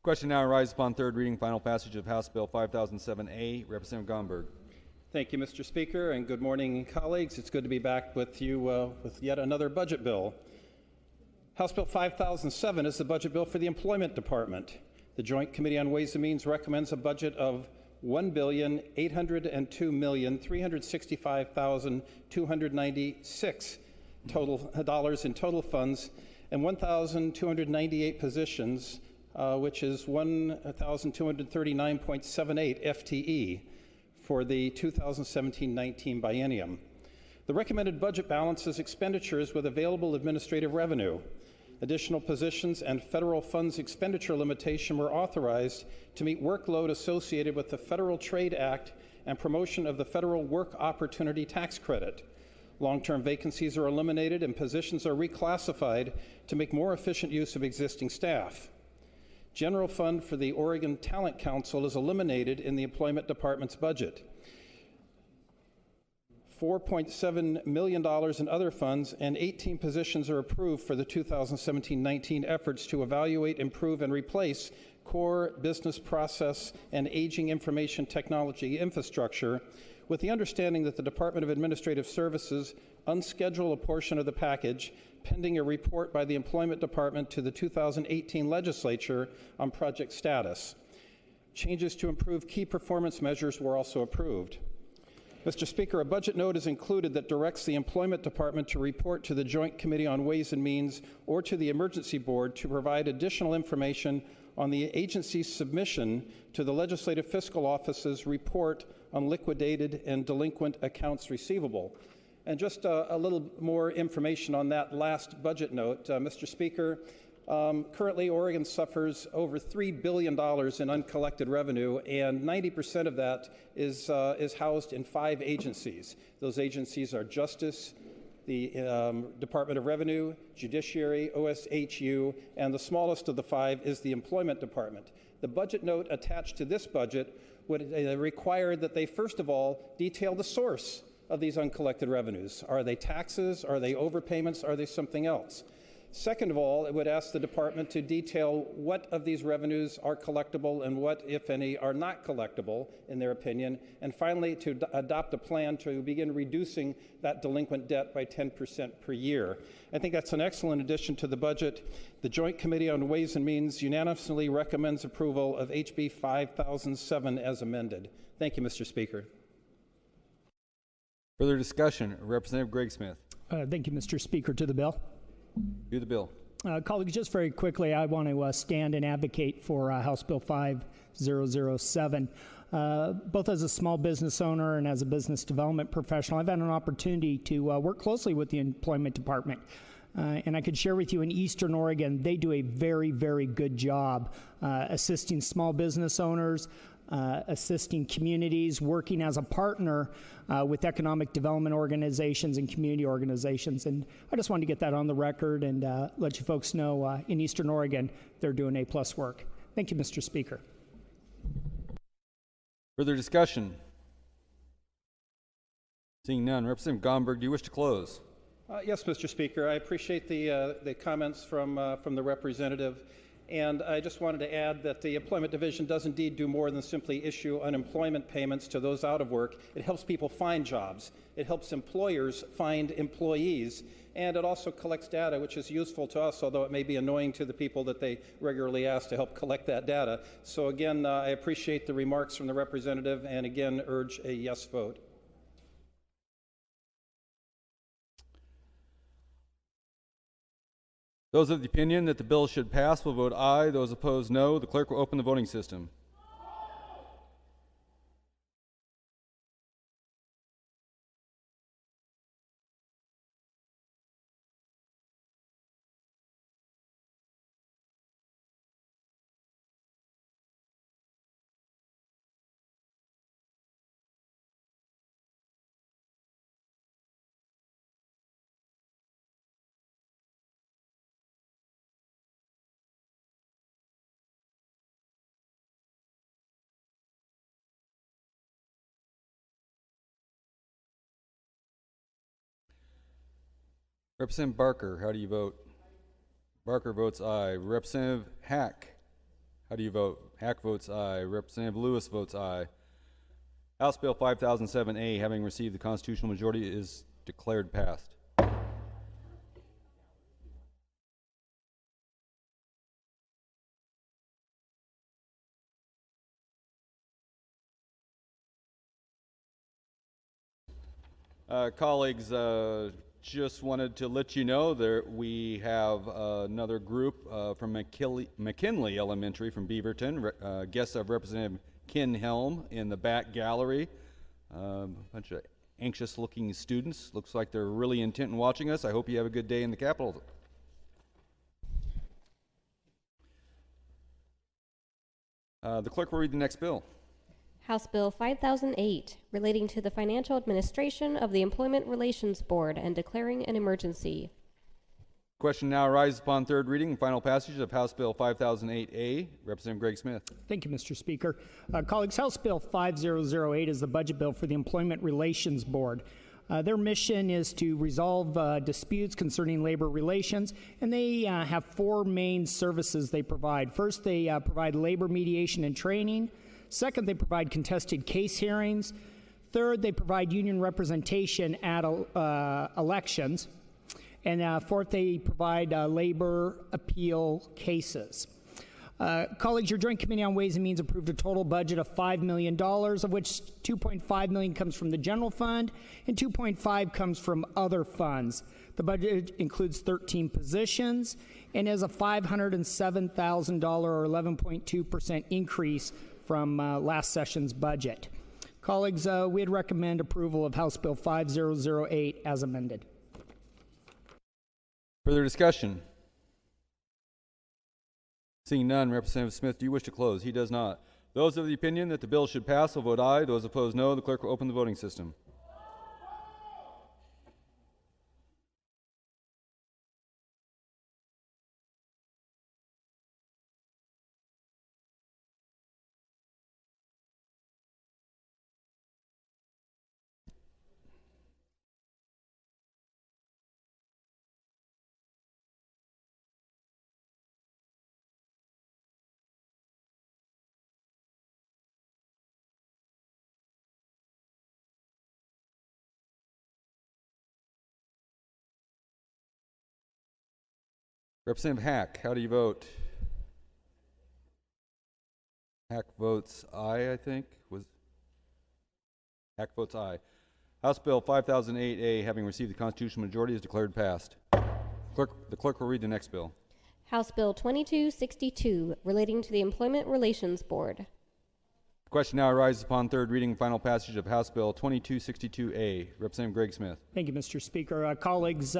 Question now arises upon third reading, final passage of House Bill 5007A. Representative Gomberg. Thank you, Mr. Speaker, and good morning, colleagues. It's good to be back with you with yet another budget bill. House Bill 5007 is the budget bill for the Employment Department. The Joint Committee on Ways and Means recommends a budget of $1,802,365,296 dollars in total funds and 1,298 positions, which is 1,239.78 FTE for the 2017-19 biennium. The recommended budget balances expenditures with available administrative revenue. Additional positions and federal funds expenditure limitation were authorized to meet workload associated with the Federal Trade Act and promotion of the Federal Work Opportunity Tax Credit. Long-term vacancies are eliminated and positions are reclassified to make more efficient use of existing staff. General fund for the Oregon Talent Council is eliminated in the Employment Department's budget. $4.7 million in other funds and 18 positions are approved for the 2017-19 efforts to evaluate, improve, and replace core business process and aging information technology infrastructure, with the understanding that the Department of Administrative Services unschedule a portion of the package pending a report by the Employment Department to the 2018 legislature on project status. Changes to improve key performance measures were also approved. Mr. Speaker, a budget note is included that directs the Employment Department to report to the Joint Committee on Ways and Means or to the Emergency Board to provide additional information on the agency's submission to the Legislative Fiscal Office's report on liquidated and delinquent accounts receivable. And just a little more information on that last budget note, Mr. Speaker. Currently, Oregon suffers over $3 billion in uncollected revenue, and 90% of that is housed in 5 agencies. Those agencies are Justice, the Department of Revenue, Judiciary, OSHU, and the smallest of the 5 is the Employment Department. The budget note attached to this budget would require that they, first of all, detail the source of these uncollected revenues. Are they taxes? Are they overpayments? Are they something else? Second of all, it would ask the department to detail what of these revenues are collectible and what, if any, are not collectible, in their opinion. And finally, to adopt a plan to begin reducing that delinquent debt by 10% per year. I think that's an excellent addition to the budget. The Joint Committee on Ways and Means unanimously recommends approval of HB 5007 as amended. Thank you, Mr. Speaker. Further discussion. Representative Greg Smith. Thank you, Mr. Speaker. To the bill. Do the bill. Colleagues, just very quickly, I want to stand and advocate for House Bill 5007. Both as a small business owner and as a business development professional, I've had an opportunity to work closely with the Employment Department. And I could share with you in Eastern Oregon, they do a very, very good job assisting small business owners, assisting communities, working as a partner with economic development organizations and community organizations. And I just wanted to get that on the record and let you folks know in Eastern Oregon, they're doing A+ work. Thank you, Mr. Speaker. Further discussion? Seeing none. Representative Gomberg, do you wish to close? Yes, Mr. Speaker. I appreciate the comments from the representative. And I just wanted to add that the Employment Division does indeed do more than simply issue unemployment payments to those out of work. It helps people find jobs. It helps employers find employees. And it also collects data, which is useful to us, although it may be annoying to the people that they regularly ask to help collect that data. So again, I appreciate the remarks from the representative and again urge a yes vote. Those of the opinion that the bill should pass will vote aye. Those opposed, no. The clerk will open the voting system. Representative Barker, how do you vote? Barker votes aye. Representative Hack, how do you vote? Hack votes aye. Representative Lewis votes aye. House Bill 5007A, having received the constitutional majority, is declared passed. Colleagues, just wanted to let you know that we have another group from McKinley Elementary from Beaverton, guests of Representative Ken Helm in the back gallery. A bunch of anxious-looking students. Looks like they're really intent in watching us. I hope you have a good day in the Capitol. The clerk will read the next bill. House Bill 5008, relating to the financial administration of the Employment Relations Board and declaring an emergency. Question now arises upon third reading and final passage of House Bill 5008A. Representative Greg Smith. Thank you, Mr. Speaker. Colleagues, House Bill 5008 is the budget bill for the Employment Relations Board. Their mission is to resolve disputes concerning labor relations, and they have four main services they provide. First, they provide labor mediation and training. Second, they provide contested case hearings. Third, they provide union representation at elections. And fourth, they provide labor appeal cases. Colleagues, your Joint Committee on Ways and Means approved a total budget of $5 million, of which $2.5 million comes from the general fund and $2.5 comes from other funds. The budget includes 13 positions and is a $507,000 or 11.2% increase from last session's budget. Colleagues, we'd recommend approval of House Bill 5008 as amended. Further discussion? Seeing none, Representative Smith, do you wish to close? He does not. Those of the opinion that the bill should pass will vote aye. Those opposed, no. The clerk will open the voting system. Representative Hack, how do you vote? Hack votes aye, I think. Hack votes aye. House Bill 5008A, having received the constitutional majority, is declared passed. The clerk will read the next bill. House Bill 2262, relating to the Employment Relations Board. The question now arises upon third reading and final passage of House Bill 2262A. Representative Greg Smith. Thank you, Mr. Speaker. Colleagues,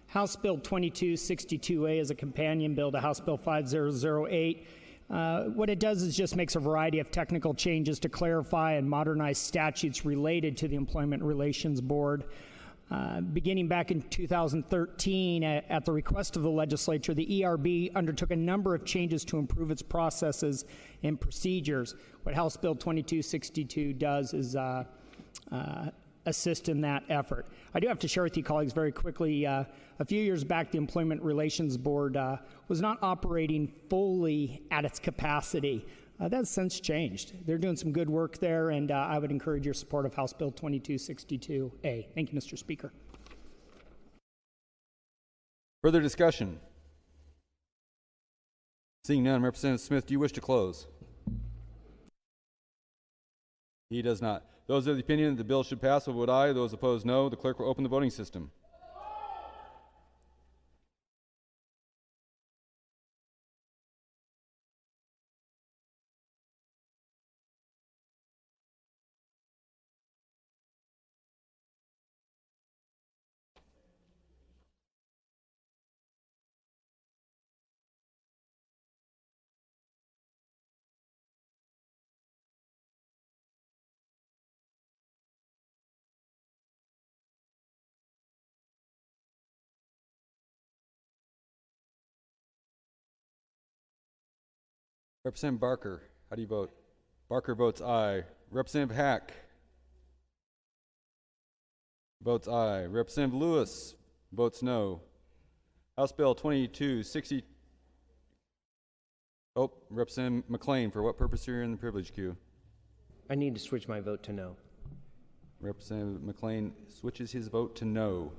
House Bill 2262A is a companion bill to House Bill 5008. What it does is just makes a variety of technical changes to clarify and modernize statutes related to the Employment Relations Board. Beginning back in 2013, at the request of the legislature, the ERB undertook a number of changes to improve its processes and procedures. What House Bill 2262 does is assist in that effort. I do have to share with you, colleagues, very quickly, a few years back, the Employment Relations Board was not operating fully at its capacity. That's since changed. They're doing some good work there, and I would encourage your support of House Bill 2262A. Thank you, Mr. Speaker. Further discussion? Seeing none, Representative Smith, do you wish to close? He does not. Those of the opinion that the bill should pass will vote aye. Those opposed, no. The clerk will open the voting system. Representative Barker, how do you vote? Barker votes aye. Representative Hack votes aye. Representative Lewis votes no. House Bill 2260. Oh, Representative McLean, for what purpose are you in the privilege queue? I need to switch my vote to no. Representative McLean switches his vote to no.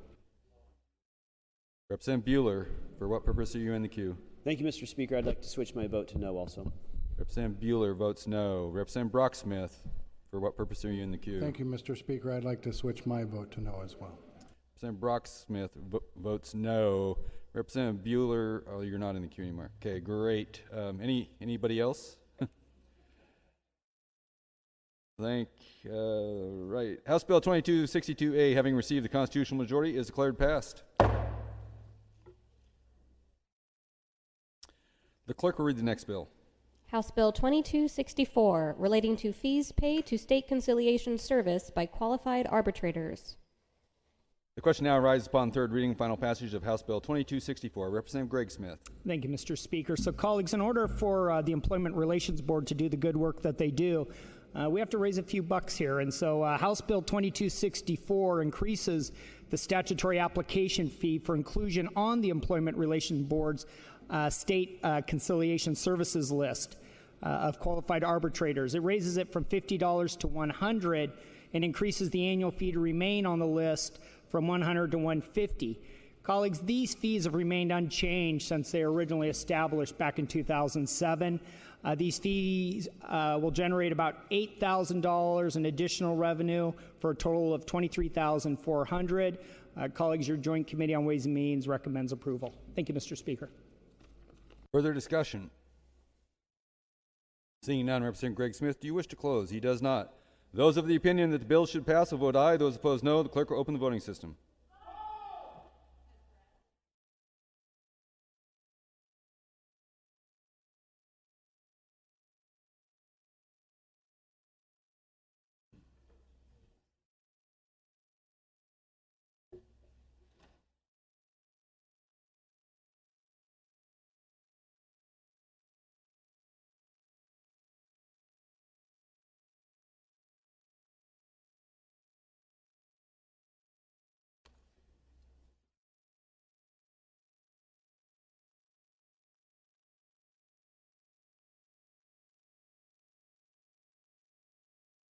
Representative Bueller, for what purpose are you in the queue? Thank you, Mr. Speaker. I'd like to switch my vote to no also. Representative Bueller votes no. Representative Brocksmith, for what purpose are you in the queue? Thank you, Mr. Speaker. I'd like to switch my vote to no as well. Representative Brocksmith votes no. Representative Bueller, oh, you're not in the queue anymore. Okay, great. Anybody else? Right. House Bill 2262A, having received the constitutional majority, is declared passed. The clerk will read the next bill. House Bill 2264, relating to fees paid to state conciliation service by qualified arbitrators. The question now arises upon third reading and final passage of House Bill 2264. Representative Greg Smith. Thank you, Mr. Speaker. So, colleagues, in order for the Employment Relations Board to do the good work that they do, we have to raise a few bucks here. And so House Bill 2264 increases the statutory application fee for inclusion on the Employment Relations Board's state conciliation services list of qualified arbitrators. It raises it from $50 to $100 and increases the annual fee to remain on the list from $100 to $150. Colleagues, these fees have remained unchanged since they were originally established back in 2007. These fees will generate about $8,000 in additional revenue for a total of $23,400. Colleagues, your Joint Committee on Ways and Means recommends approval. Thank you, Mr. Speaker. Further discussion? Seeing none, Representative Greg Smith, do you wish to close? He does not. Those of the opinion that the bill should pass will vote aye. Those opposed, no. The clerk will open the voting system.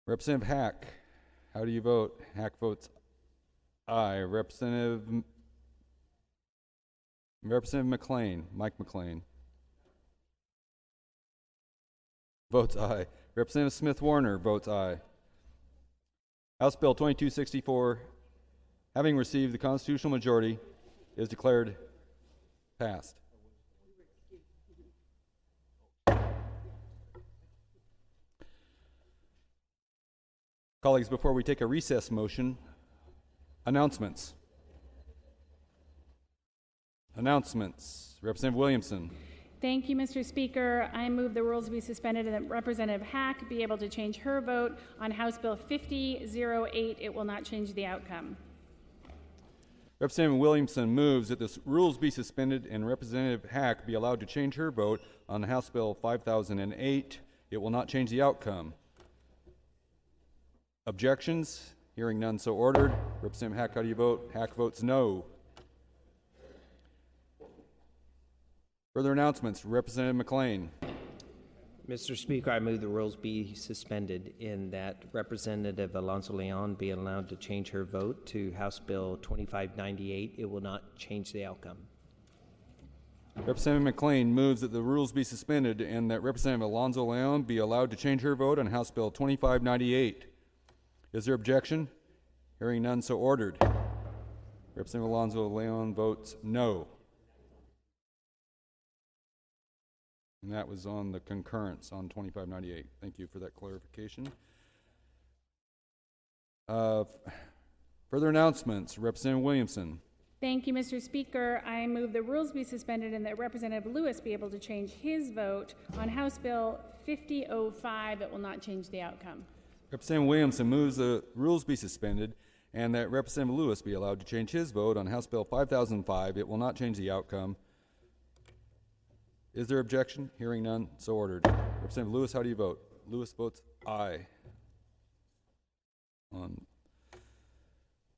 Representative Hack, how do you vote? Hack votes aye. Representative McLean, Mike McLean, votes aye. Representative Smith Warner votes aye. House Bill 2264, having received the constitutional majority, is declared passed. Colleagues, before we take a recess motion, announcements. Representative Williamson. Thank you, Mr. Speaker. I move the rules be suspended and that Representative Hack be able to change her vote on House Bill 5008. It will not change the outcome. Representative Williamson moves that the rules be suspended and Representative Hack be allowed to change her vote on House Bill 5008. It will not change the outcome. Objections? Hearing none, so ordered. Representative Hack, how do you vote? Hack votes no. Further announcements. Representative McLean. Mr. Speaker, I move the rules be suspended in that Representative Alonso Leon be allowed to change her vote to House Bill 2598. It will not change the outcome. Representative McLean moves that the rules be suspended and that Representative Alonso Leon be allowed to change her vote on House Bill 2598. Is there objection? Hearing none, so ordered. Representative Alonso Leon votes no. And that was on the concurrence on 2598. Thank you for that clarification. Further announcements. Representative Williamson. Thank you, Mr. Speaker. I move the rules be suspended and that Representative Lewis be able to change his vote on House Bill 5005. It will not change the outcome. Representative Williamson moves the rules be suspended and that Representative Lewis be allowed to change his vote on House Bill 5005. It will not change the outcome. Is there objection? Hearing none, so ordered. Representative Lewis, how do you vote? Lewis votes aye.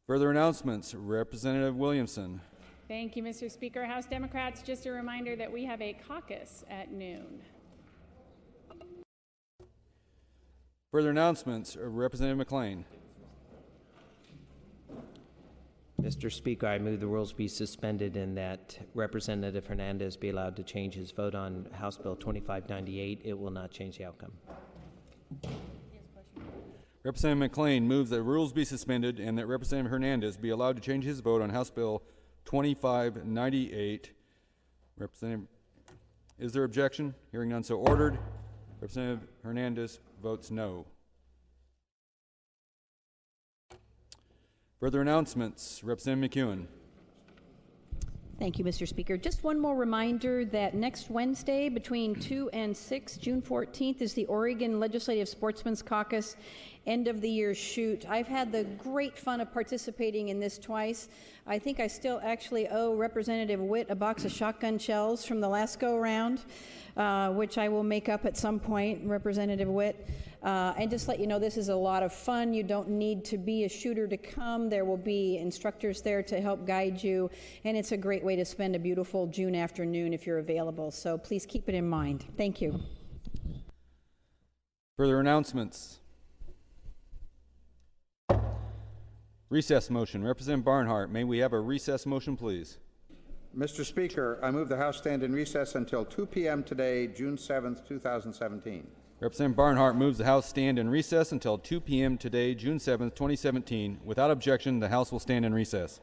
Further announcements. Representative Williamson. Thank you, Mr. Speaker. House Democrats, just a reminder that we have a caucus at noon. Further announcements. Representative McLean. Mr. Speaker, I move the rules be suspended and that Representative Hernandez be allowed to change his vote on House Bill 2598. It will not change the outcome. Representative McLean moves that rules be suspended and that Representative Hernandez be allowed to change his vote on House Bill 2598. Representative, is there objection? Hearing none, so ordered. Representative Hernandez votes no. Further announcements. Representative McEwen. Thank you, Mr. Speaker. Just one more reminder that next Wednesday between 2 and 6, June 14th, is the Oregon Legislative Sportsman's Caucus end of the year shoot. I've had the great fun of participating in this twice. I think I still actually owe Representative Witt a box of shotgun shells from the last go round, which I will make up at some point, Representative Witt. And just let you know, this is a lot of fun. You don't need to be a shooter to come. There will be instructors there to help guide you, and it's a great way to spend a beautiful June afternoon if you're available. So please keep it in mind. Thank you. Further announcements. Recess motion. Representative Barnhart, may we have a recess motion, please? Mr. Speaker, I move the House stand in recess until 2 p.m. today, June 7th, 2017. Representative Barnhart moves the House stand in recess until 2 p.m. today, June 7th, 2017. Without objection, the House will stand in recess.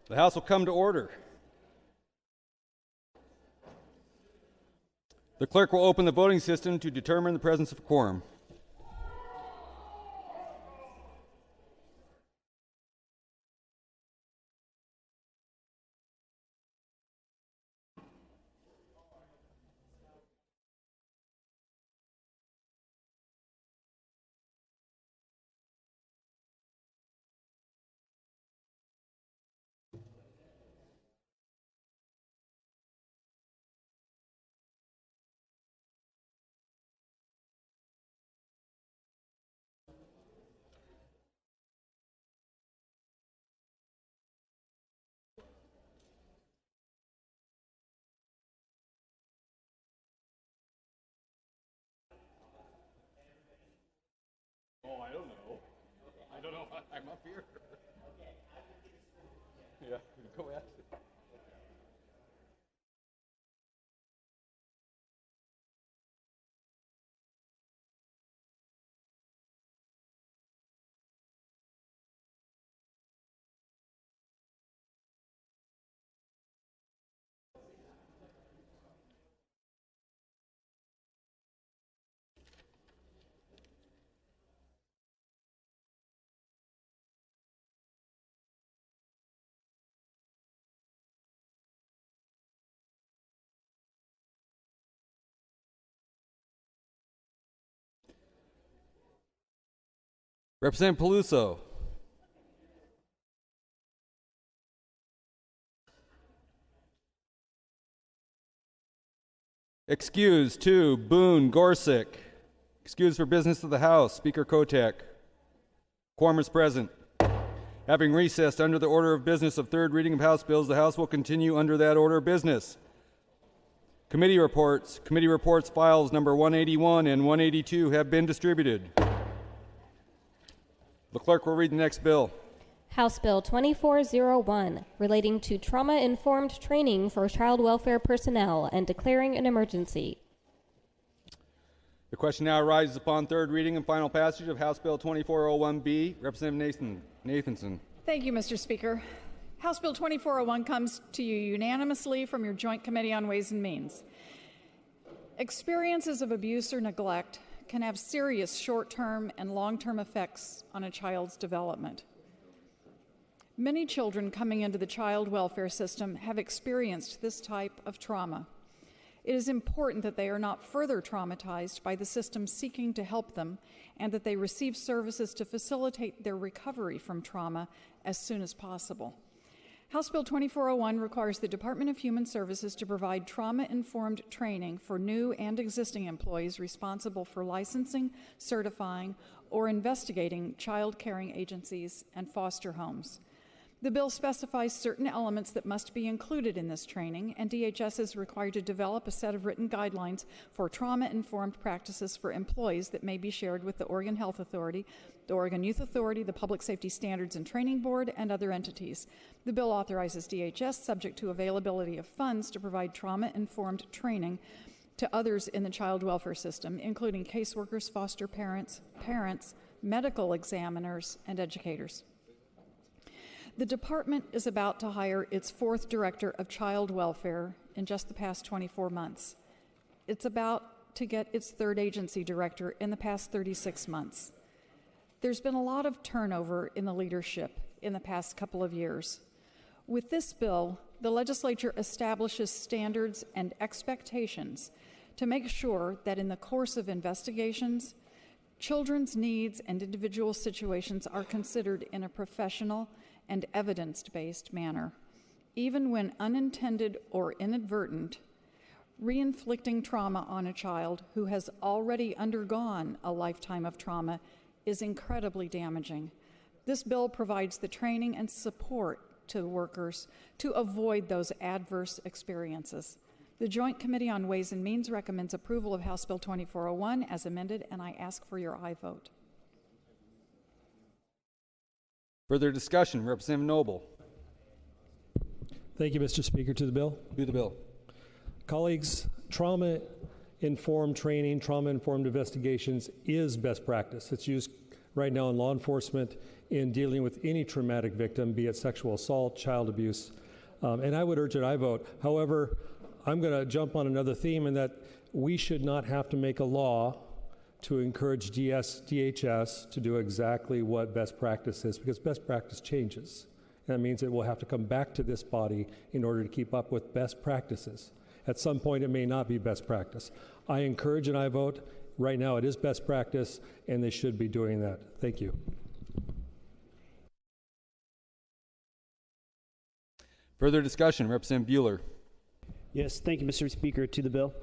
The House will come to order. The clerk will open the voting system to determine the presence of a quorum. Oh, I don't know. I don't know. I'm up here. Yeah, go ahead. Representative Peluso. Excused 2, Boone, Gorsuch. Excused for business of the House, Speaker Kotek. Quorum is present. Having recessed under the order of business of third reading of House bills, the House will continue under that order of business. Committee reports. Committee reports files number 181 and 182 have been distributed. The clerk will read the next bill. House Bill 2401, relating to trauma-informed training for child welfare personnel and declaring an emergency. The question now arises upon third reading and final passage of House Bill 2401B. Representative Nathanson. Thank you, Mr. Speaker. House Bill 2401 comes to you unanimously from your Joint Committee on Ways and Means. Experiences of abuse or neglect can have serious short-term and long-term effects on a child's development. Many children coming into the child welfare system have experienced this type of trauma. It is important that they are not further traumatized by the system seeking to help them, and that they receive services to facilitate their recovery from trauma as soon as possible. House Bill 2401 requires the Department of Human Services to provide trauma-informed training for new and existing employees responsible for licensing, certifying, or investigating child caring agencies and foster homes. The bill specifies certain elements that must be included in this training, and DHS is required to develop a set of written guidelines for trauma-informed practices for employees that may be shared with the Oregon Health Authority, the Oregon Youth Authority, the Public Safety Standards and Training Board, and other entities. The bill authorizes DHS, subject to availability of funds, to provide trauma-informed training to others in the child welfare system, including caseworkers, foster parents, medical examiners, and educators. The department is about to hire its 4th director of child welfare in just the past 24 months. It's about to get its 3rd agency director in the past 36 months. There's been a lot of turnover in the leadership in the past couple of years. With this bill, the legislature establishes standards and expectations to make sure that in the course of investigations, children's needs and individual situations are considered in a professional and evidence-based manner. Even when unintended or inadvertent, re-inflicting trauma on a child who has already undergone a lifetime of trauma is incredibly damaging. This bill provides the training and support to workers to avoid those adverse experiences. The Joint Committee on Ways and Means recommends approval of House Bill 2401 as amended, and I ask for your aye vote. Further discussion, Representative Noble. Thank you, Mr. Speaker. To the bill. To the bill. Colleagues, trauma-informed training, trauma-informed investigations is best practice. It's used right now in law enforcement, in dealing with any traumatic victim, be it sexual assault, child abuse, and I would urge an aye vote. However, I'm going to jump on another theme in that we should not have to make a law to encourage DHS to do exactly what best practice is, because best practice changes. And that means it will have to come back to this body in order to keep up with best practices. At some point, it may not be best practice. I encourage an aye vote. Right now, it is best practice, and they should be doing that. Thank you. Further discussion, Representative Bueller. Yes, thank you, Mr. Speaker. To the bill.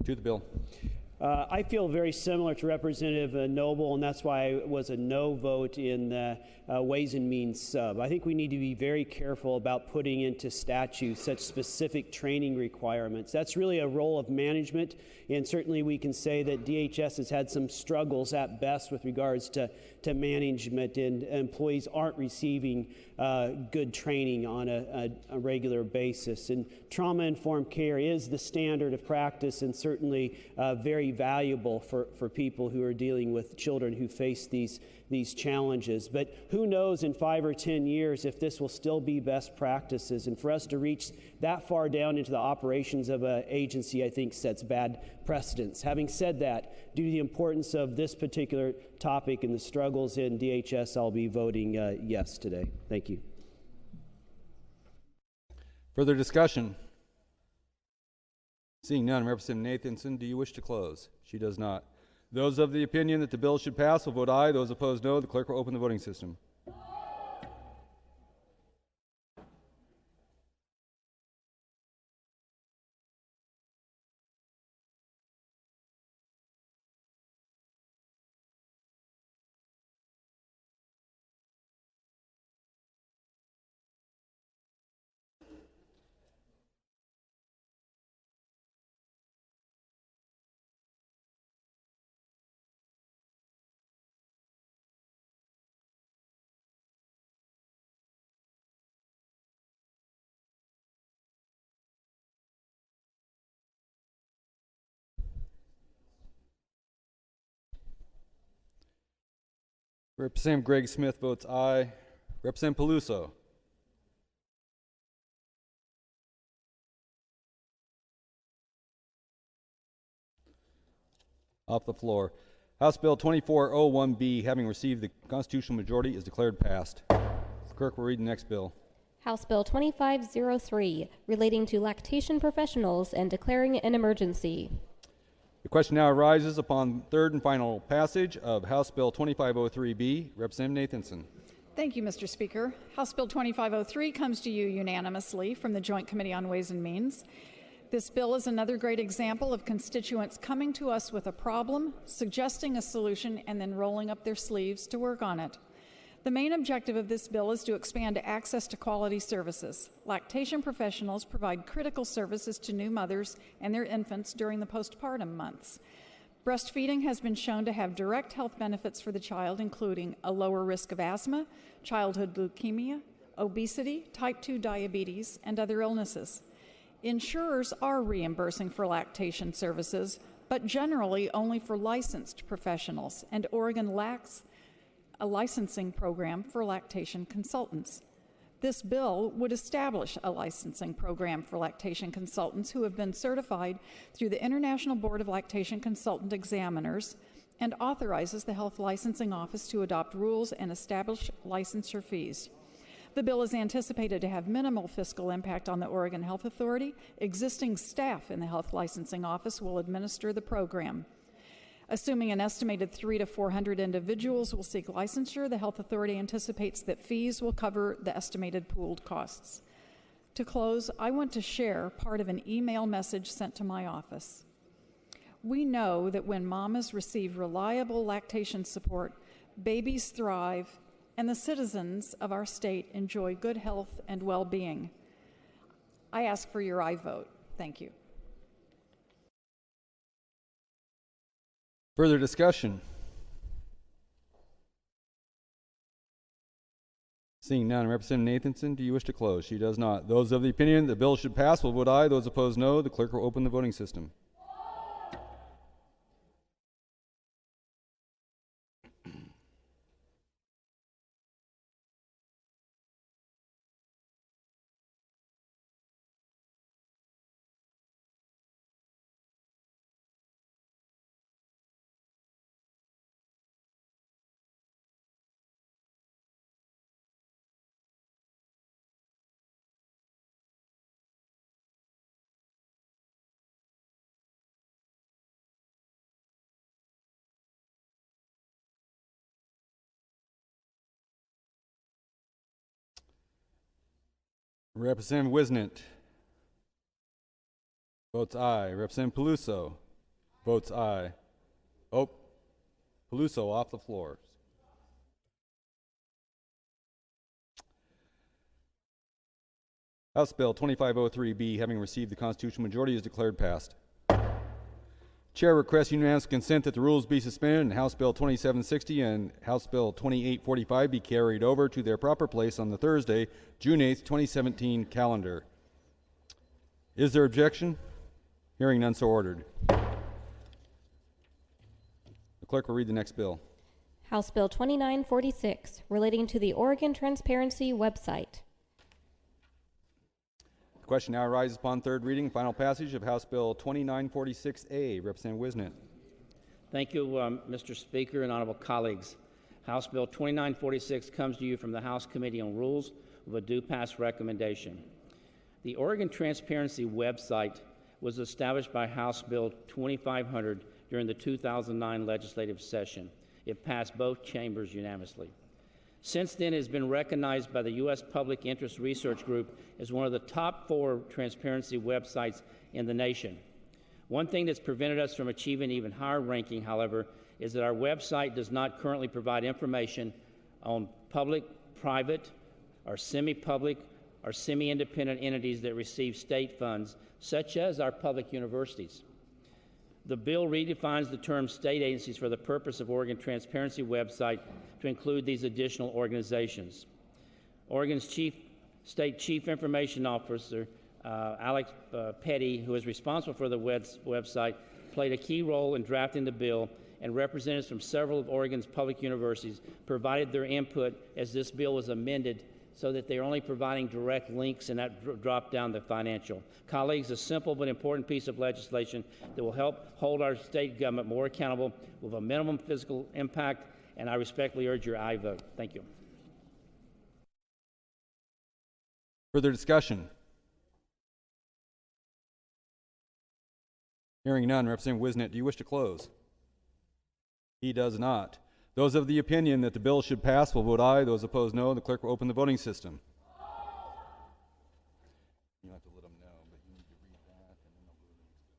To the bill. I feel very similar to Representative Noble, and that's why it was a no vote in the Ways and Means sub. I think we need to be very careful about putting into statute such specific training requirements. That's really a role of management, and certainly we can say that DHS has had some struggles at best with regards to management, and employees aren't receiving good training on a regular basis. And trauma-informed care is the standard of practice, and certainly very valuable for people who are dealing with children who face these challenges. But who knows in 5 or 10 years if this will still be best practices. And for us to reach that far down into the operations of an agency, I think sets bad precedents. Having said that, due to the importance of this particular topic and the struggles in DHS, I'll be voting yes today. Thank you. Further discussion? Seeing none, Representative Nathanson, do you wish to close? She does not. Those of the opinion that the bill should pass will vote aye. Those opposed, no. The clerk will open the voting system. Representative Greg Smith votes aye. Representative Peluso. Off the floor. House Bill 2401B, having received the constitutional majority, is declared passed. The clerk will read the next bill. House Bill 2503, relating to lactation professionals and declaring an emergency. The question now arises upon third and final passage of House Bill 2503B. Representative Nathanson. Thank you, Mr. Speaker. House Bill 2503 comes to you unanimously from the Joint Committee on Ways and Means. This bill is another great example of constituents coming to us with a problem, suggesting a solution, and then rolling up their sleeves to work on it. The main objective of this bill is to expand access to quality services. Lactation professionals provide critical services to new mothers and their infants during the postpartum months. Breastfeeding has been shown to have direct health benefits for the child, including a lower risk of asthma, childhood leukemia, obesity, type 2 diabetes, and other illnesses. Insurers are reimbursing for lactation services, but generally only for licensed professionals, and Oregon lacks a licensing program for lactation consultants. This bill would establish a licensing program for lactation consultants who have been certified through the International Board of Lactation Consultant Examiners, and authorizes the Health Licensing Office to adopt rules and establish licensure fees. The bill is anticipated to have minimal fiscal impact on the Oregon Health Authority. Existing staff in the Health Licensing Office will administer the program. Assuming an estimated 300 to 400 individuals will seek licensure, the Health Authority anticipates that fees will cover the estimated pooled costs. To close, I want to share part of an email message sent to my office. We know that when mamas receive reliable lactation support, babies thrive, and the citizens of our state enjoy good health and well-being. I ask for your aye vote. Thank you. Further discussion? Seeing none, Representative Nathanson, do you wish to close? She does not. Those of the opinion that the bill should pass will vote aye. Those opposed, no. The clerk will open the voting system. Representative Wisnett votes aye. Representative Peluso votes aye. Oh, Peluso off the floor. House Bill 2503B, having received the constitutional majority, is declared passed. Chair requests unanimous consent that the rules be suspended and House Bill 2760 and House Bill 2845 be carried over to their proper place on the Thursday, June 8th, 2017 calendar. Is there objection? Hearing none, so ordered. The clerk will read the next bill. House Bill 2946, relating to the Oregon Transparency website. The question now arises upon third reading and final passage of House Bill 2946A. Representative Wisnett. Thank you, Mr. Speaker and honorable colleagues. House Bill 2946 comes to you from the House Committee on Rules with a due pass recommendation. The Oregon Transparency website was established by House Bill 2500 during the 2009 legislative session. It passed both chambers unanimously. Since then, it has been recognized by the U.S. Public Interest Research Group as one of the top 4 transparency websites in the nation. One thing that's prevented us from achieving even higher ranking, however, is that our website does not currently provide information on public, private, or semi-public, or semi-independent entities that receive state funds, such as our public universities. The bill redefines the term state agencies for the purpose of Oregon Transparency website to include these additional organizations. Oregon's State Chief Information Officer, Alex Petty, who is responsible for the website, played a key role in drafting the bill, and representatives from several of Oregon's public universities provided their input as this bill was amended so that they're only providing direct links and that dropped down the financial. Colleagues, a simple but important piece of legislation that will help hold our state government more accountable with a minimum physical impact, and I respectfully urge your aye vote. Thank you. Further discussion? Hearing none, Representative Wisnett, do you wish to close? He does not. Those of the opinion that the bill should pass will vote aye. Those opposed, no. The clerk will open the voting system. You'll have to let them know, but you need to read that, and then they'll do the next bill.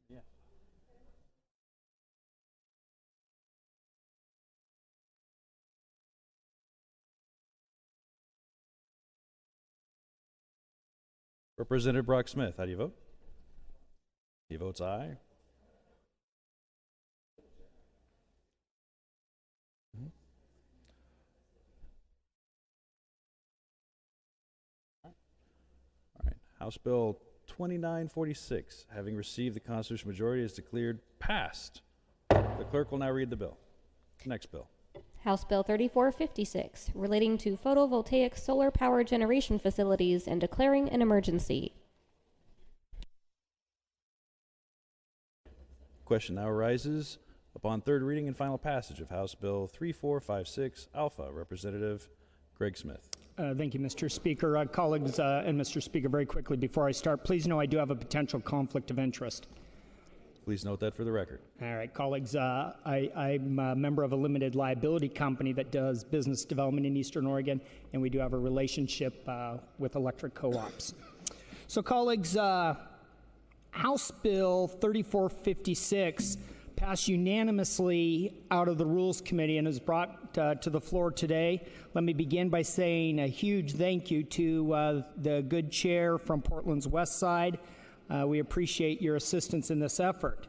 Yeah. Representative Brock Smith, how do you vote? He votes aye. All right. House Bill 2946, having received the constitutional majority, is declared passed. The clerk will now read the bill. Next bill. House Bill 3456, relating to photovoltaic solar power generation facilities and declaring an emergency. Question now arises upon third reading and final passage of House Bill 3456 Alpha. Representative Greg Smith. Thank you, Mr. Speaker. Colleagues and Mr. Speaker, very quickly before I start, please know I do have a potential conflict of interest. Please note that for the record. All right, colleagues, I'm a member of a limited liability company that does business development in Eastern Oregon, and we do have a relationship with electric co-ops. So, colleagues, House Bill 3456 passed unanimously out of the Rules Committee and is brought to the floor today. Let me begin by saying a huge thank you to the good chair from Portland's West Side. We appreciate your assistance in this effort.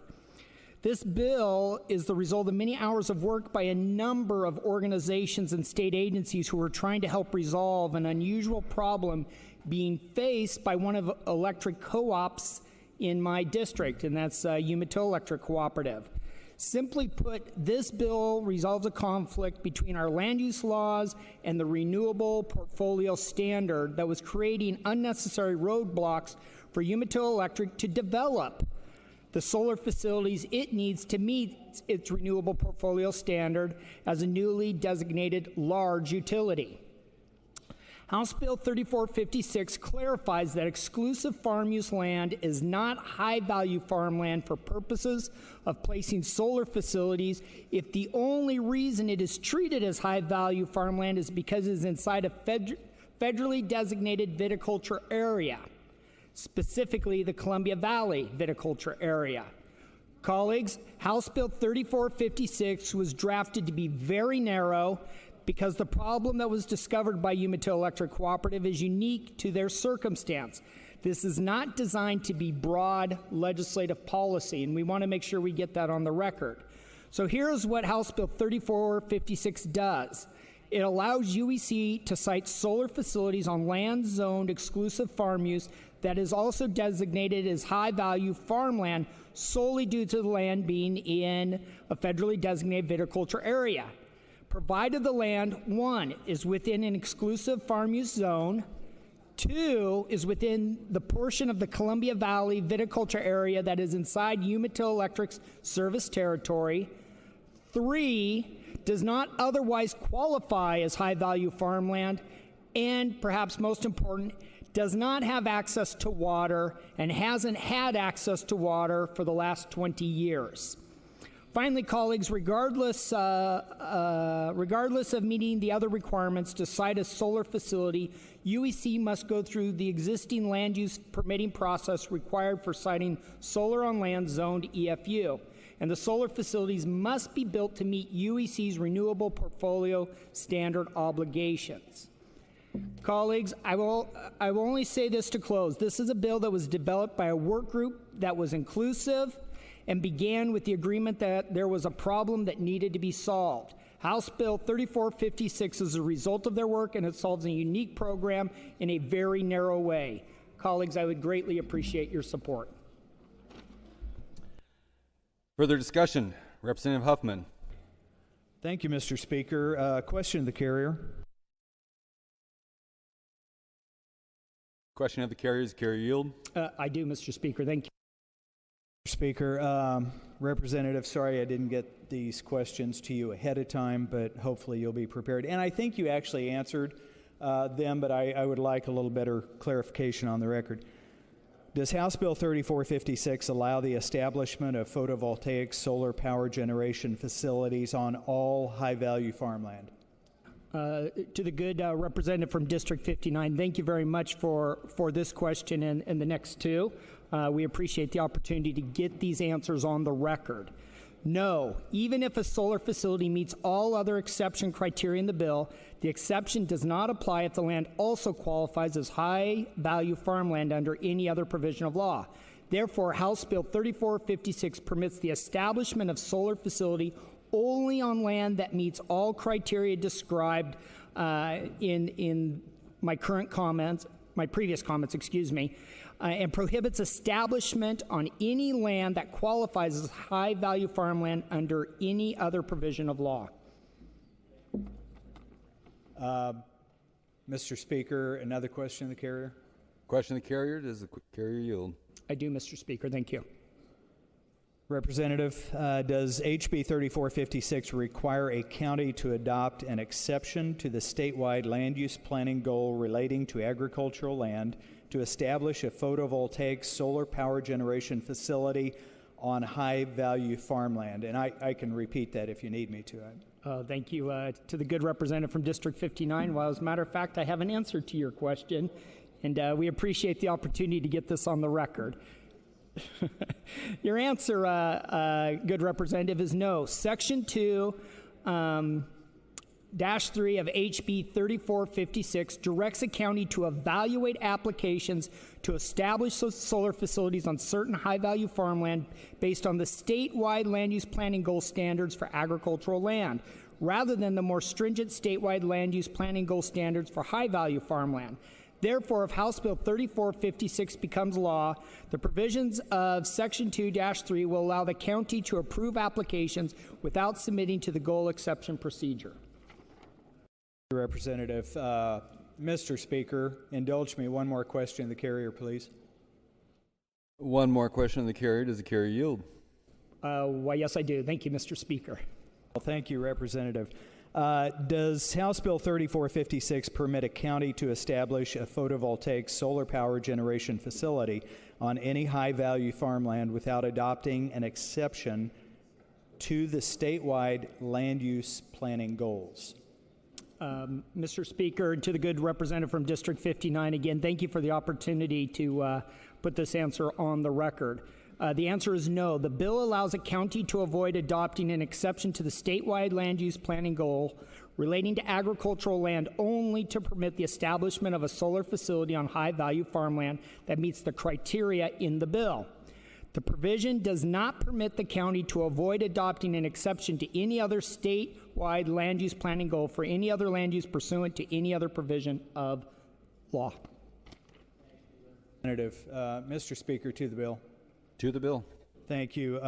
This bill is the result of many hours of work by a number of organizations and state agencies who are trying to help resolve an unusual problem being faced by one of electric co-ops in my district, and that's Umatilla Electric Cooperative. Simply put, this bill resolves a conflict between our land use laws and the renewable portfolio standard that was creating unnecessary roadblocks for Umatilla Electric to develop the solar facilities it needs to meet its renewable portfolio standard as a newly designated large utility. House Bill 3456 clarifies that exclusive farm use land is not high-value farmland for purposes of placing solar facilities if the only reason it is treated as high-value farmland is because it is inside a federally designated viticulture area, specifically the Columbia Valley viticulture area. Colleagues, House Bill 3456 was drafted to be very narrow because the problem that was discovered by Umatilla Electric Cooperative is unique to their circumstance. This is not designed to be broad legislative policy, and we want to make sure we get that on the record. So here's what House Bill 3456 does. It allows UEC to site solar facilities on land zoned exclusive farm use that is also designated as high-value farmland solely due to the land being in a federally designated viticulture area, provided the land, 1, is within an exclusive farm use zone, 2, is within the portion of the Columbia Valley viticulture area that is inside Umatilla Electric's service territory, 3, does not otherwise qualify as high-value farmland, and perhaps most important, does not have access to water and hasn't had access to water for the last 20 years. Finally, colleagues, regardless of meeting the other requirements to site a solar facility, UEC must go through the existing land use permitting process required for siting solar on land zoned EFU. And the solar facilities must be built to meet UEC's renewable portfolio standard obligations. Colleagues, I will only say this to close. This is a bill that was developed by a work group that was inclusive and began with the agreement that there was a problem that needed to be solved. House Bill 3456 is a result of their work, and it solves a unique program in a very narrow way. Colleagues, I would greatly appreciate your support. Further discussion. Representative Huffman. Thank you, Mr. Speaker. Question of the carrier. Question of the carrier is carrier yield. I do, Mr. Speaker. Thank you. Mr. Speaker, Representative, sorry I didn't get these questions to you ahead of time, but hopefully you'll be prepared. And I think you actually answered them, but I would like a little better clarification on the record. Does House Bill 3456 allow the establishment of photovoltaic solar power generation facilities on all high-value farmland? To the good representative from District 59, thank you very much for this question and the next two. We appreciate the opportunity to get these answers on the record. No, even if a solar facility meets all other exception criteria in the bill, the exception does not apply if the land also qualifies as high-value farmland under any other provision of law. Therefore, House Bill 3456 permits the establishment of solar facility only on land that meets all criteria described in my previous comments, and prohibits establishment on any land that qualifies as high-value farmland under any other provision of law. Mr. Speaker, another question of the carrier? Question of the carrier, does the carrier yield? I do, Mr. Speaker. Thank you. Representative, does HB 3456 require a county to adopt an exception to the statewide land use planning goal relating to agricultural land to establish a photovoltaic solar power generation facility on high-value farmland? And I can repeat that if you need me to. Thank you to the good representative from District 59. Well, as a matter of fact, I have an answer to your question, and we appreciate the opportunity to get this on the record. Your answer, good representative, is no. Section 2 -3 of HB 3456 directs a county to evaluate applications to establish solar facilities on certain high-value farmland based on the statewide land use planning goal standards for agricultural land, rather than the more stringent statewide land use planning goal standards for high-value farmland. Therefore, if House Bill 3456 becomes law, the provisions of Section 2-3 will allow the county to approve applications without submitting to the goal exception procedure. Representative, Mr. Speaker, indulge me one more question of the carrier, please. One more question of the carrier. Does the carrier yield? Why, yes, I do. Thank you, Mr. Speaker. Well, thank you, Representative. Does House Bill 3456 permit a county to establish a photovoltaic solar power generation facility on any high-value farmland without adopting an exception to the statewide land use planning goals? Mr. Speaker, and to the good representative from District 59, again, thank you for the opportunity to put this answer on the record. The answer is no. The bill allows a county to avoid adopting an exception to the statewide land use planning goal relating to agricultural land only to permit the establishment of a solar facility on high-value farmland that meets the criteria in the bill. The provision does not permit the county to avoid adopting an exception to any other statewide land use planning goal for any other land use pursuant to any other provision of law. Mr. Speaker, to the bill. To the bill. Thank you.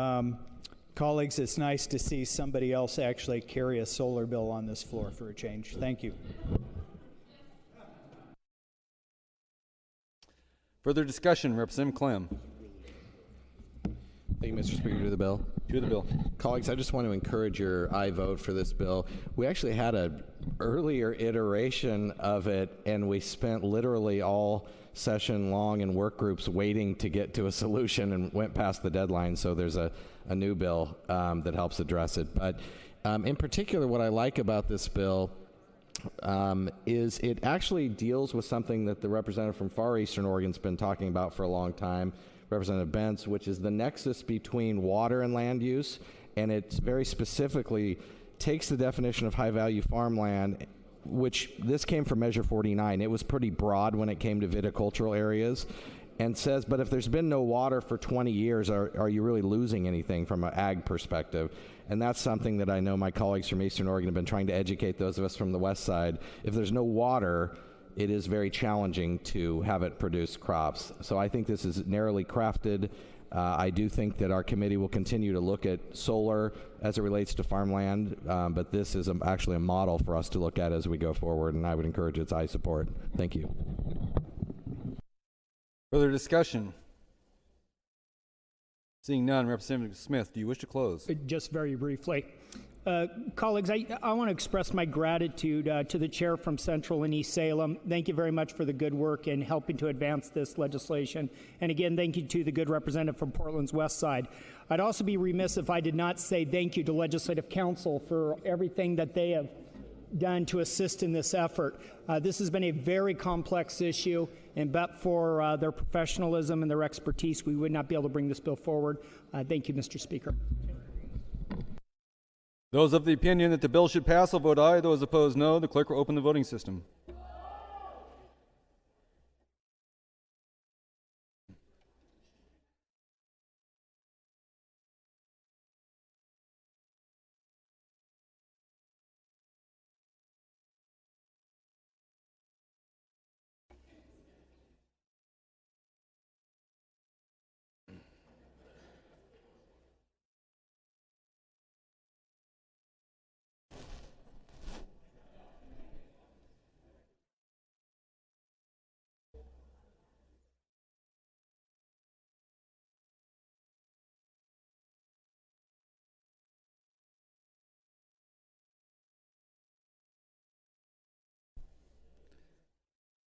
Colleagues, it's nice to see somebody else actually carry a solar bill on this floor for a change. Thank you. Further discussion, Representative Clem. Thank you, Mr. Speaker. To the bill. To the bill. Colleagues, I just want to encourage your aye vote for this bill. We actually had an earlier iteration of it, and we spent literally all session long in work groups waiting to get to a solution and went past the deadline, so there's a new bill that helps address it. But in particular, what I like about this bill is it actually deals with something that the representative from Far Eastern Oregon's been talking about for a long time, Representative Bentz, which is the nexus between water and land use, and it very specifically takes the definition of high-value farmland, which this came from Measure 49. It was pretty broad when it came to viticultural areas, and says, but if there's been no water for 20 years, are you really losing anything from an ag perspective? And that's something that I know my colleagues from Eastern Oregon have been trying to educate those of us from the west side. If there's no water, it is very challenging to have it produce crops. So I think this is narrowly crafted. I do think that our committee will continue to look at solar as it relates to farmland, but this is actually a model for us to look at as we go forward, and I would encourage its aye support. Thank you. Further discussion? Seeing none, Representative Smith, do you wish to close? Just very briefly. Colleagues, I want to express my gratitude to the chair from Central and East Salem. Thank you very much for the good work in helping to advance this legislation. And again, thank you to the good representative from Portland's West Side. I'd also be remiss if I did not say thank you to Legislative Council for everything that they have done to assist in this effort. This has been a very complex issue, and but for their professionalism and their expertise, we would not be able to bring this bill forward. Thank you, Mr. Speaker. Those of the opinion that the bill should pass will vote aye. Those opposed, no. The clerk will open the voting system.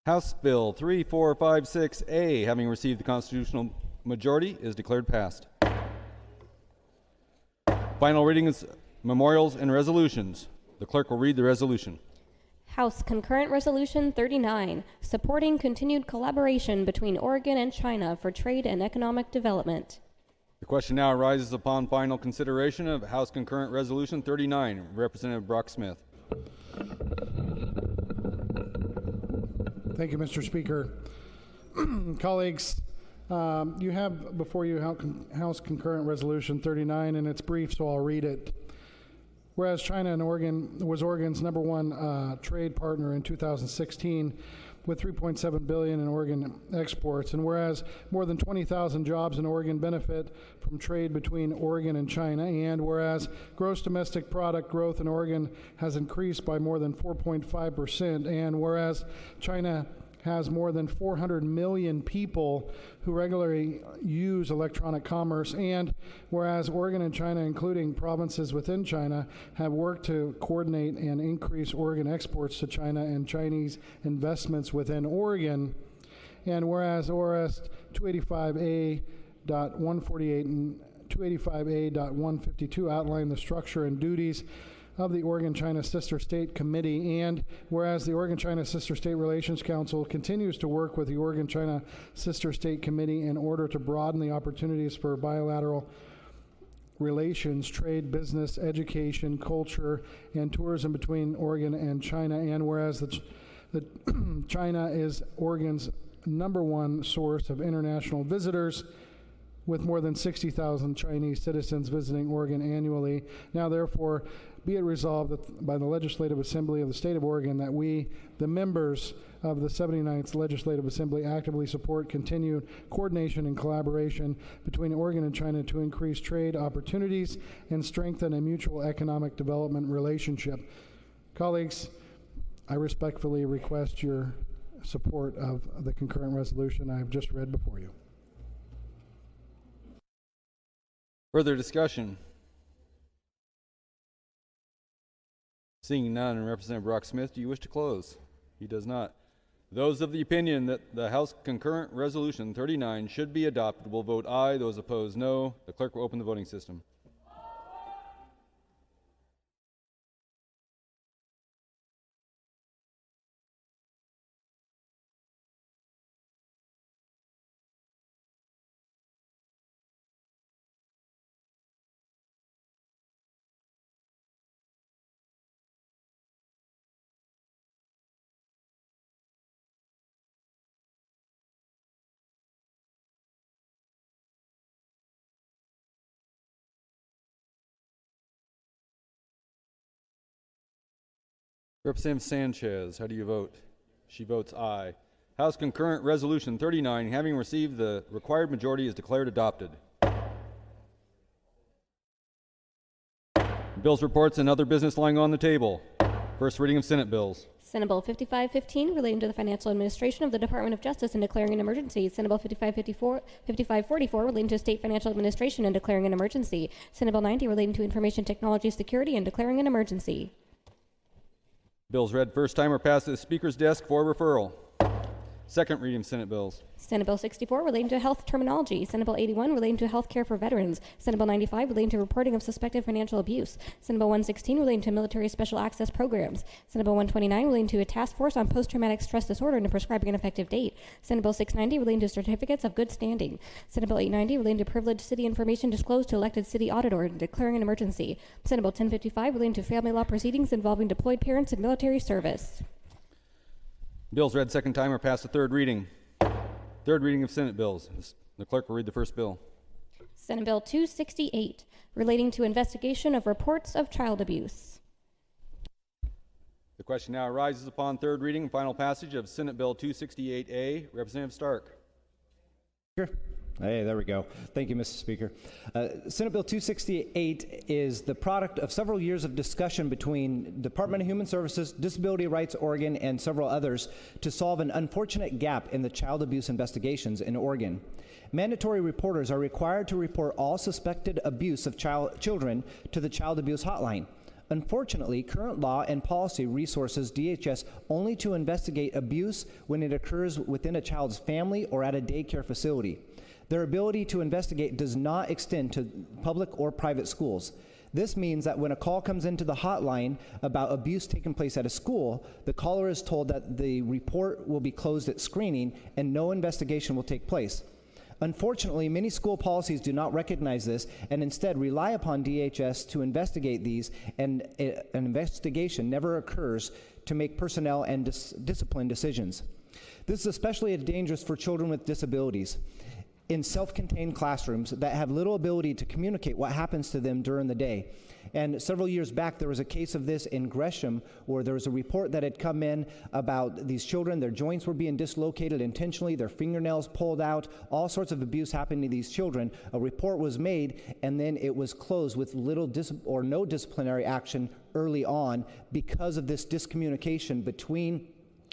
House Bill 3456A, having received the constitutional majority, is declared passed. Final readings, memorials, and resolutions. The clerk will read the resolution. House Concurrent Resolution 39, supporting continued collaboration between Oregon and China for trade and economic development. The question now arises upon final consideration of House Concurrent Resolution 39. Representative Brock Smith. Thank you, Mr. Speaker. Colleagues, you have before you House Concurrent Resolution 39, and it's brief, so I'll read it. Whereas China and Oregon was Oregon's #1 trade partner in 2016, with $3.7 billion in Oregon exports. And whereas more than 20,000 jobs in Oregon benefit from trade between Oregon and China, and whereas gross domestic product growth in Oregon has increased by more than 4.5%, and whereas China has more than 400 million people who regularly use electronic commerce, and whereas Oregon and China, including provinces within China, have worked to coordinate and increase Oregon exports to China and Chinese investments within Oregon, and whereas ORS 285A.148 and 285A.152 outline the structure and duties of the Oregon-China Sister State Committee, and whereas the Oregon-China Sister State Relations Council continues to work with the Oregon-China Sister State Committee in order to broaden the opportunities for bilateral relations, trade, business, education, culture, and tourism between Oregon and China, and whereas China is Oregon's #1 source of international visitors, with more than 60,000 Chinese citizens visiting Oregon annually. Now, therefore, be it resolved that by the Legislative Assembly of the State of Oregon that we, the members of the 79th Legislative Assembly, actively support continued coordination and collaboration between Oregon and China to increase trade opportunities and strengthen a mutual economic development relationship. Colleagues, I respectfully request your support of the concurrent resolution I have just read before you. Further discussion? Seeing none, Representative Brock Smith, do you wish to close? He does not. Those of the opinion that the House Concurrent Resolution 39 should be adopted will vote aye. Those opposed, no. The clerk will open the voting system. Representative Sanchez, how do you vote? She votes aye. House Concurrent Resolution 39, having received the required majority, is declared adopted. Bills, reports, and other business lying on the table. First reading of Senate bills. Senate Bill 5515 relating to the financial administration of the Department of Justice and declaring an emergency. Senate Bill 5544 relating to state financial administration and declaring an emergency. Senate Bill 90 relating to information technology security and declaring an emergency. Bills read first time are passed to the Speaker's desk for referral. Second reading of Senate bills. Senate Bill 64 relating to health terminology. Senate Bill 81 relating to health care for veterans. Senate Bill 95 relating to reporting of suspected financial abuse. Senate Bill 116 relating to military special access programs. Senate Bill 129 relating to a task force on post-traumatic stress disorder and prescribing an effective date. Senate Bill 690 relating to certificates of good standing. Senate Bill 890 relating to privileged city information disclosed to elected city auditor and declaring an emergency. Senate Bill 1055 relating to family law proceedings involving deployed parents in military service. Bills read second time are passed to third reading. Third reading of Senate bills. The clerk will read the first bill. Senate Bill 268 relating to investigation of reports of child abuse. The question now arises upon third reading and final passage of Senate Bill 268A. Representative Stark. Sure. Hey, there we go. Thank you, Mr. Speaker. Senate Bill 268 is the product of several years of discussion between Department of Human Services, Disability Rights Oregon, and several others to solve an unfortunate gap in the child abuse investigations in Oregon. Mandatory reporters are required to report all suspected abuse of children to the Child Abuse Hotline. Unfortunately, current law and policy resources DHS only to investigate abuse when it occurs within a child's family or at a daycare facility. Their ability to investigate does not extend to public or private schools. This means that when a call comes into the hotline about abuse taking place at a school, the caller is told that the report will be closed at screening and no investigation will take place. Unfortunately, many school policies do not recognize this and instead rely upon DHS to investigate these, and an investigation never occurs to make personnel and discipline decisions. This is especially dangerous for children with disabilities. in self-contained classrooms that have little ability to communicate what happens to them during the day. And several years back, there was a case of this in Gresham, where there was a report that had come in about these children. Their joints were being dislocated intentionally, their fingernails pulled out, all sorts of abuse happening to these children. A report was made, and then it was closed with little or no disciplinary action early on because of this discommunication between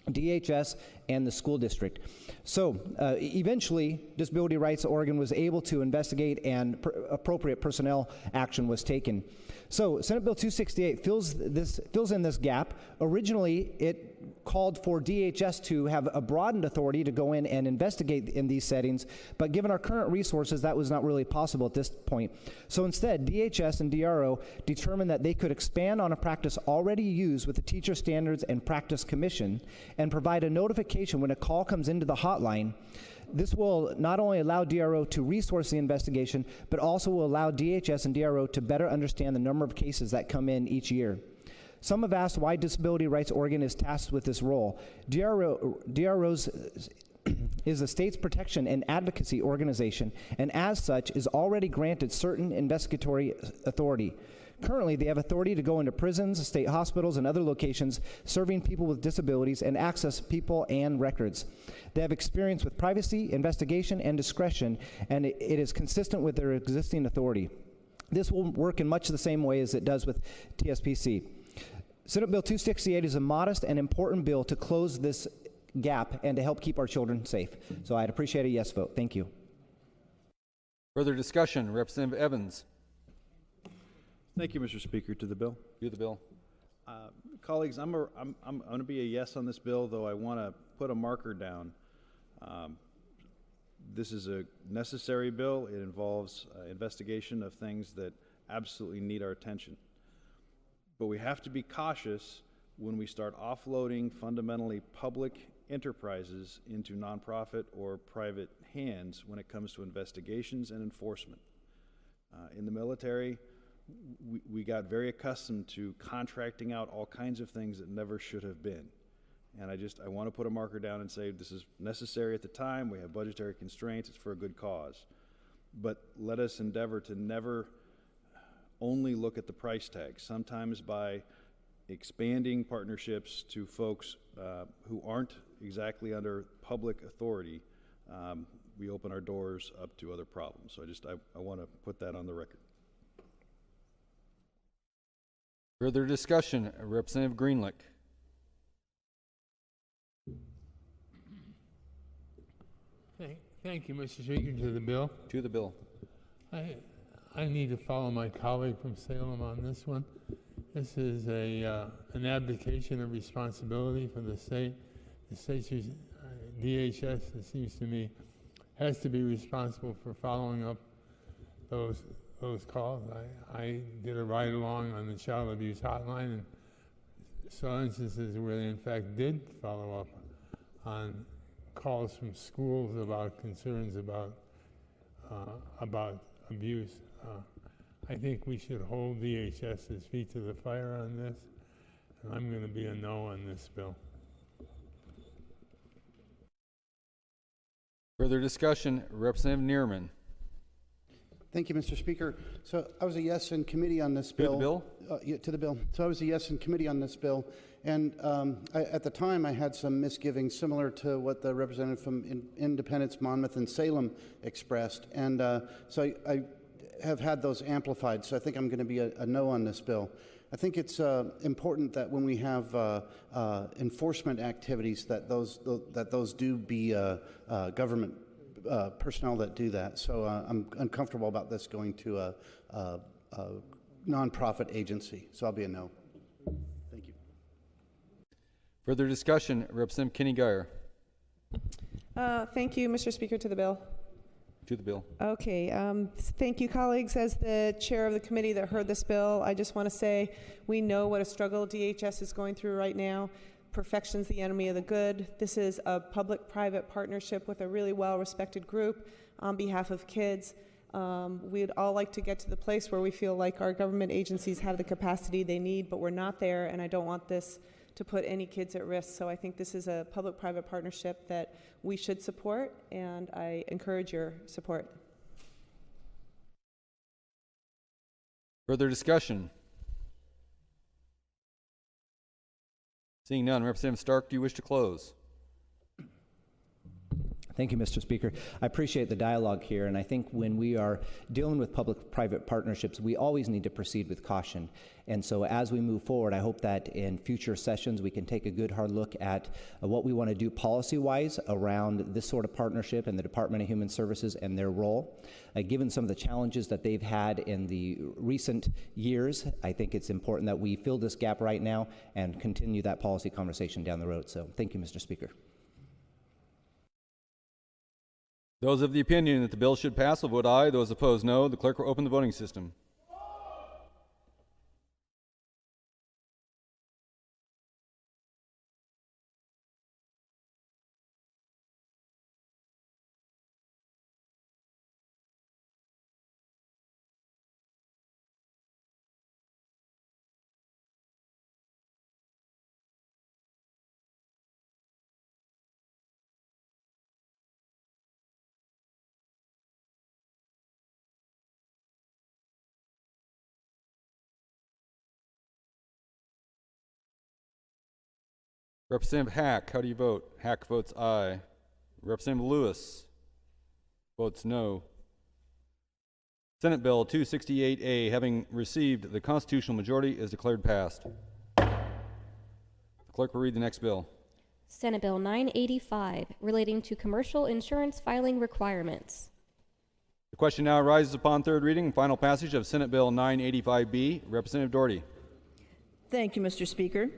DHS and the school district. So eventually, Disability Rights Oregon was able to investigate, and appropriate personnel action was taken. So Senate Bill 268 fills in this gap. Originally, it called for DHS to have a broadened authority to go in and investigate in these settings, but given our current resources, that was not really possible at this point. So instead, DHS and DRO determined that they could expand on a practice already used with the Teacher Standards and Practice Commission and provide a notification when a call comes into the hotline. This will not only allow DRO to resource the investigation, but also will allow DHS and DRO to better understand the number of cases that come in each year. Some have asked why Disability Rights Oregon is tasked with this role. DRO's is the state's protection and advocacy organization, and as such is already granted certain investigatory authority. Currently, they have authority to go into prisons, state hospitals, and other locations serving people with disabilities and access people and records. They have experience with privacy, investigation, and discretion, and it is consistent with their existing authority. This will work in much the same way as it does with TSPC. Senate Bill 268 is a modest and important bill to close this gap and to help keep our children safe. So I'd appreciate a yes vote. Thank you. Further discussion, Representative Evans. Thank you, Mr. Speaker. To the bill. To the bill. Colleagues, I'm going to be a yes on this bill, though I want to put a marker down. This is a necessary bill. It involves investigation of things that absolutely need our attention. But we have to be cautious when we start offloading fundamentally public enterprises into nonprofit or private hands when it comes to investigations and enforcement. In the military, we got very accustomed to contracting out all kinds of things that never should have been. And I want to put a marker down and say this is necessary at the time. We have budgetary constraints. It's for a good cause. But let us endeavor to never only look at the price tag. Sometimes by expanding partnerships to folks who aren't exactly under public authority, we open our doors up to other problems. So I want to put that on the record. Further discussion, Representative Greenlick. Thank you, Mr. Speaker. To the bill. To the bill. I need to follow my colleague from Salem on this one. This is an abdication of responsibility for the state. The state's DHS, it seems to me, has to be responsible for following up those calls. I did a ride-along on the child abuse hotline and saw instances where they in fact did follow up on calls from schools about concerns about abuse. I think we should hold DHS's feet to the fire on this, and I'm going to be a no on this bill. Further discussion, Representative Neerman. Thank you, Mr. Speaker. So I was a yes in committee on this bill. To the bill? Yeah, to the bill. So I was a yes in committee on this bill. And at the time, I had some misgivings similar to what the representative from Independence, Monmouth, and Salem expressed. And so I have had those amplified. So I think I'm going to be a no on this bill. I think it's important that when we have enforcement activities, that those do be government personnel that do that. So I'm uncomfortable about this going to a nonprofit agency. So I'll be a no. Thank you. Further discussion, Representative Kenny Geyer. Thank you, Mr. Speaker. To the bill. To the bill. Okay. Thank you, colleagues. As the chair of the committee that heard this bill, I just want to say we know what a struggle DHS is going through right now. Perfection's the enemy of the good. This is a public-private partnership with a really well-respected group on behalf of kids. We'd all like to get to the place where we feel like our government agencies have the capacity they need, but we're not there, and I don't want this to put any kids at risk. So I think this is a public-private partnership that we should support, and I encourage your support. Further discussion? Seeing none, Representative Stark, do you wish to close? Thank you, Mr. Speaker. I appreciate the dialogue here, and I think when we are dealing with public-private partnerships, we always need to proceed with caution. And so as we move forward, I hope that in future sessions we can take a good hard look at what we want to do policy-wise around this sort of partnership and the Department of Human Services and their role. Given some of the challenges that they've had in the recent years, I think it's important that we fill this gap right now and continue that policy conversation down the road. So thank you, Mr. Speaker. Those of the opinion that the bill should pass will vote aye. Those opposed, no. The clerk will open the voting system. Representative Hack, how do you vote? Hack votes aye. Representative Lewis votes no. Senate Bill 268A, having received the constitutional majority, is declared passed. The clerk will read the next bill. Senate Bill 985, relating to commercial insurance filing requirements. The question now arises upon third reading and final passage of Senate Bill 985B. Representative Doherty. Thank you, Mr. Speaker.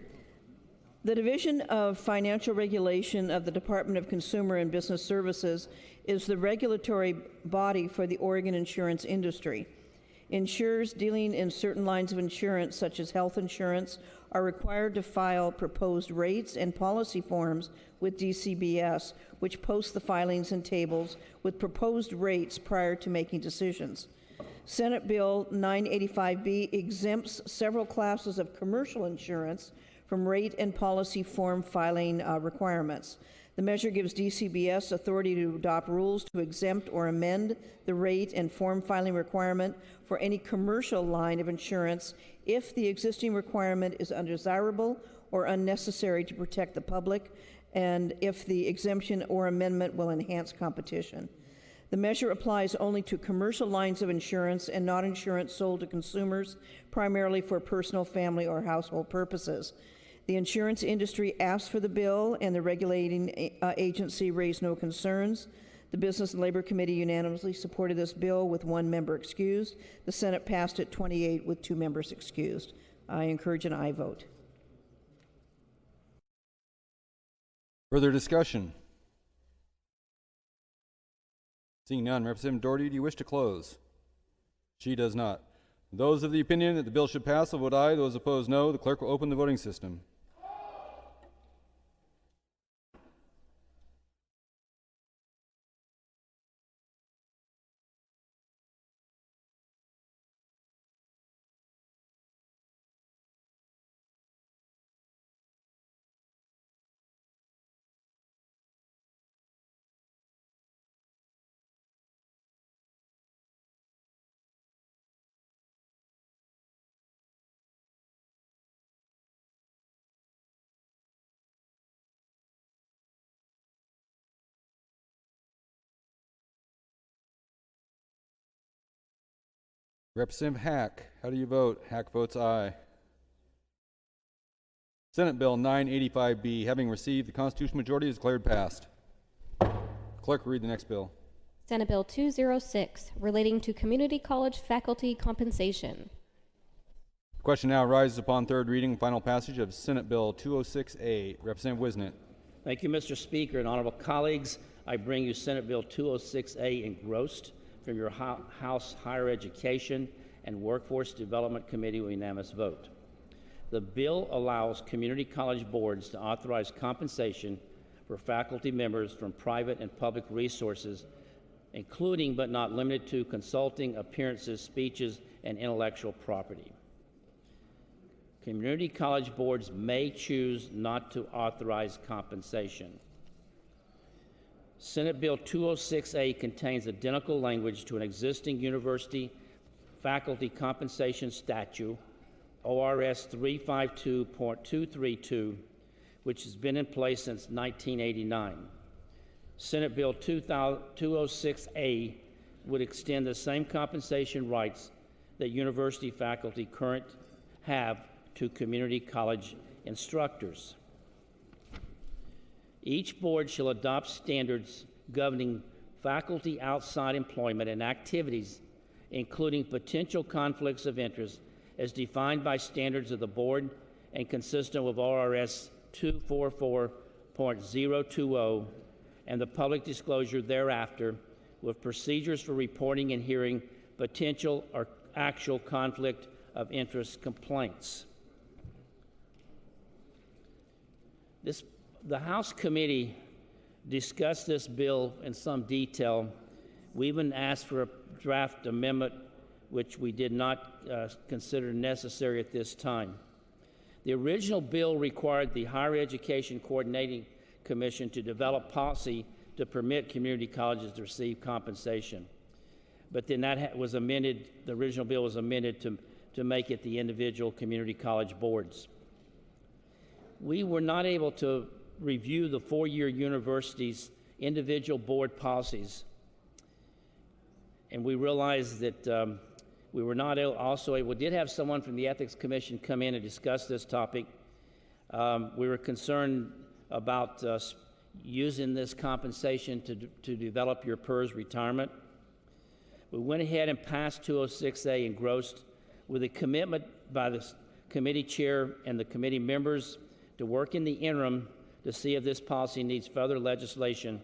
The Division of Financial Regulation of the Department of Consumer and Business Services is the regulatory body for the Oregon insurance industry. Insurers dealing in certain lines of insurance, such as health insurance, are required to file proposed rates and policy forms with DCBS, which posts the filings and tables with proposed rates prior to making decisions. Senate Bill 985B exempts several classes of commercial insurance from rate and policy form filing requirements. The measure gives DCBS authority to adopt rules to exempt or amend the rate and form filing requirement for any commercial line of insurance if the existing requirement is undesirable or unnecessary to protect the public, and if the exemption or amendment will enhance competition. The measure applies only to commercial lines of insurance and not insurance sold to consumers, primarily for personal, family, or household purposes. The insurance industry asked for the bill, and the regulating agency raised no concerns. The Business and Labor Committee unanimously supported this bill with one member excused. The Senate passed it 28 with 2 members excused. I encourage an aye vote. Further discussion? Seeing none, Representative Doherty, do you wish to close? She does not. Those of the opinion that the bill should pass will vote aye. Those opposed, no. The clerk will open the voting system. Representative Hack, how do you vote? Hack votes aye. Senate Bill 985B, having received the constitutional majority, is declared passed. Clerk, read the next bill. Senate Bill 206, relating to community college faculty compensation. The question now arises upon third reading and final passage of Senate Bill 206A. Representative Wisnett. Thank you, Mr. Speaker and honorable colleagues. I bring you Senate Bill 206A engrossed from your House Higher Education and Workforce Development Committee with unanimous vote. The bill allows community college boards to authorize compensation for faculty members from private and public resources, including but not limited to consulting, appearances, speeches, and intellectual property. Community college boards may choose not to authorize compensation. Senate Bill 206A contains identical language to an existing university faculty compensation statute, ORS 352.232, which has been in place since 1989. Senate Bill 206A would extend the same compensation rights that university faculty currently have to community college instructors. Each board shall adopt standards governing faculty outside employment and activities, including potential conflicts of interest, as defined by standards of the board and consistent with ORS 244.020 and the public disclosure thereafter, with procedures for reporting and hearing potential or actual conflict of interest complaints. The House committee discussed this bill in some detail. We even asked for a draft amendment, which we did not consider necessary at this time. The original bill required the Higher Education Coordinating Commission to develop policy to permit community colleges to receive compensation. But then that was amended, the original bill was amended to make it the individual community college boards. We were not able to review the four-year university's individual board policies. And we realized that we were not also able, we did have someone from the Ethics Commission come in and discuss this topic. We were concerned about using this compensation to develop your PERS retirement. We went ahead and passed 206A engrossed with a commitment by the committee chair and the committee members to work in the interim to see if this policy needs further legislation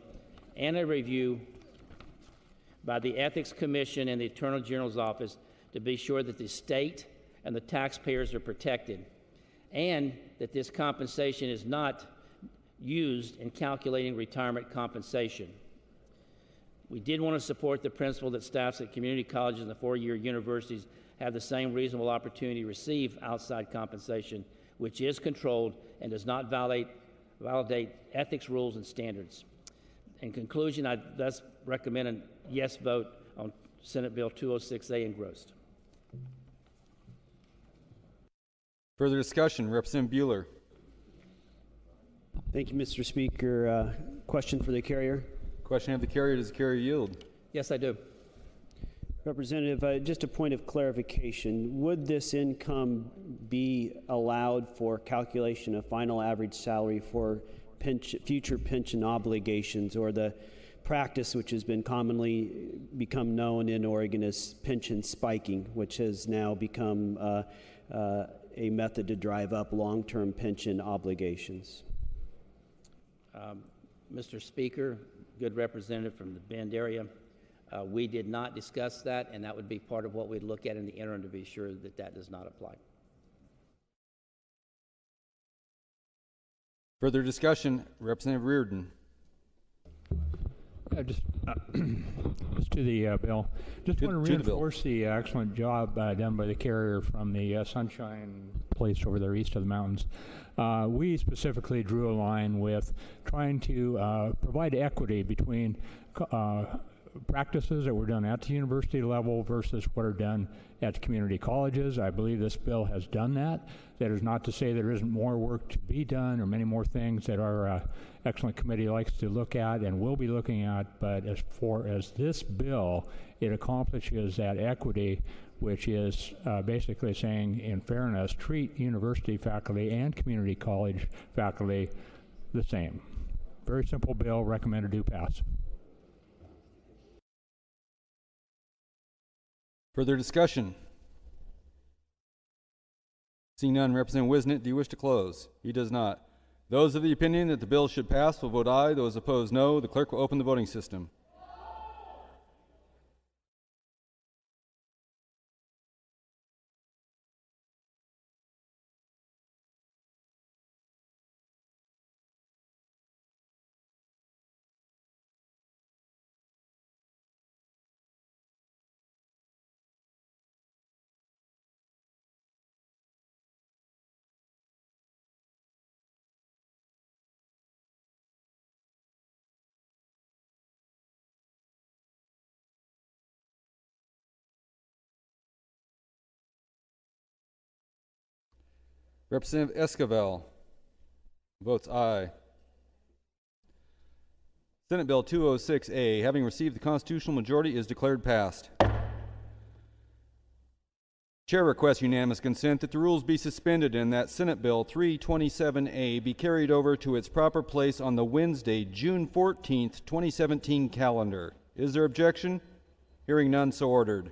and a review by the Ethics Commission and the Attorney General's Office to be sure that the state and the taxpayers are protected, and that this compensation is not used in calculating retirement compensation. We did want to support the principle that staffs at community colleges and the four-year universities have the same reasonable opportunity to receive outside compensation, which is controlled and does not validate ethics rules and standards. In conclusion, I thus recommend a yes vote on Senate Bill 206A engrossed. Further discussion, Representative Bueller. Thank you, Mr. Speaker. Question for the carrier. Question of the carrier, does the carrier yield? Yes, I do. Representative, just a point of clarification. Would this income be allowed for calculation of final average salary for future pension obligations, or the practice which has been commonly become known in Oregon as pension spiking, which has now become a method to drive up long-term pension obligations? Mr. Speaker, good representative from the Bend area, we did not discuss that, and that would be part of what we'd look at in the interim to be sure that that does not apply. Further discussion, Representative Reardon. Just to the bill. Just want to reinforce the excellent job done by the carrier from the Sunshine Place over there east of the mountains. We specifically drew a line with trying to provide equity between practices that were done at the university level versus what are done at the community colleges. I believe this bill has done that. That is not to say there isn't more work to be done or many more things that our excellent committee likes to look at and will be looking at, but as far as this bill, it accomplishes that equity, which is basically saying, in fairness, treat university faculty and community college faculty the same. Very simple bill, recommended do pass. Further discussion? Seeing none, Representative Wisnett, do you wish to close? He does not. Those of the opinion that the bill should pass will vote aye. Those opposed, no. The clerk will open the voting system. Representative Esquivel votes aye. Senate Bill 206A, having received the constitutional majority, is declared passed. Chair requests unanimous consent that the rules be suspended and that Senate Bill 327A be carried over to its proper place on the Wednesday, June 14th, 2017 calendar. Is there objection? Hearing none, so ordered.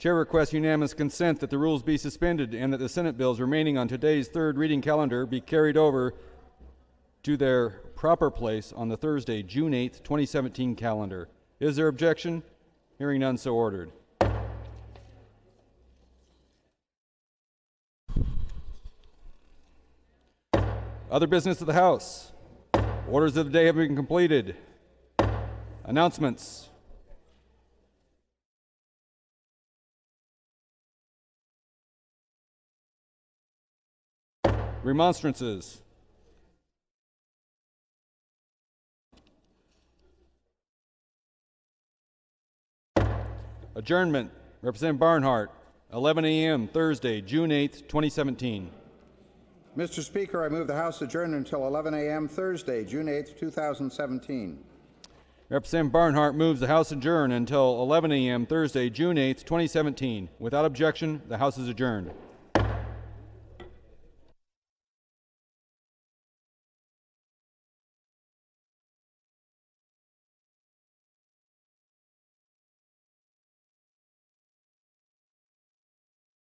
Chair requests unanimous consent that the rules be suspended and that the Senate bills remaining on today's third reading calendar be carried over to their proper place on the Thursday, June 8th, 2017 calendar. Is there objection? Hearing none, so ordered. Other business of the House. Orders of the day have been completed. Announcements. Remonstrances. Adjournment. Representative Barnhart, 11 a.m. Thursday, June 8th, 2017. Mr. Speaker, I move the House adjourn until 11 a.m. Thursday, June 8th, 2017. Representative Barnhart moves the House adjourn until 11 a.m. Thursday, June 8th, 2017. Without objection, the House is adjourned.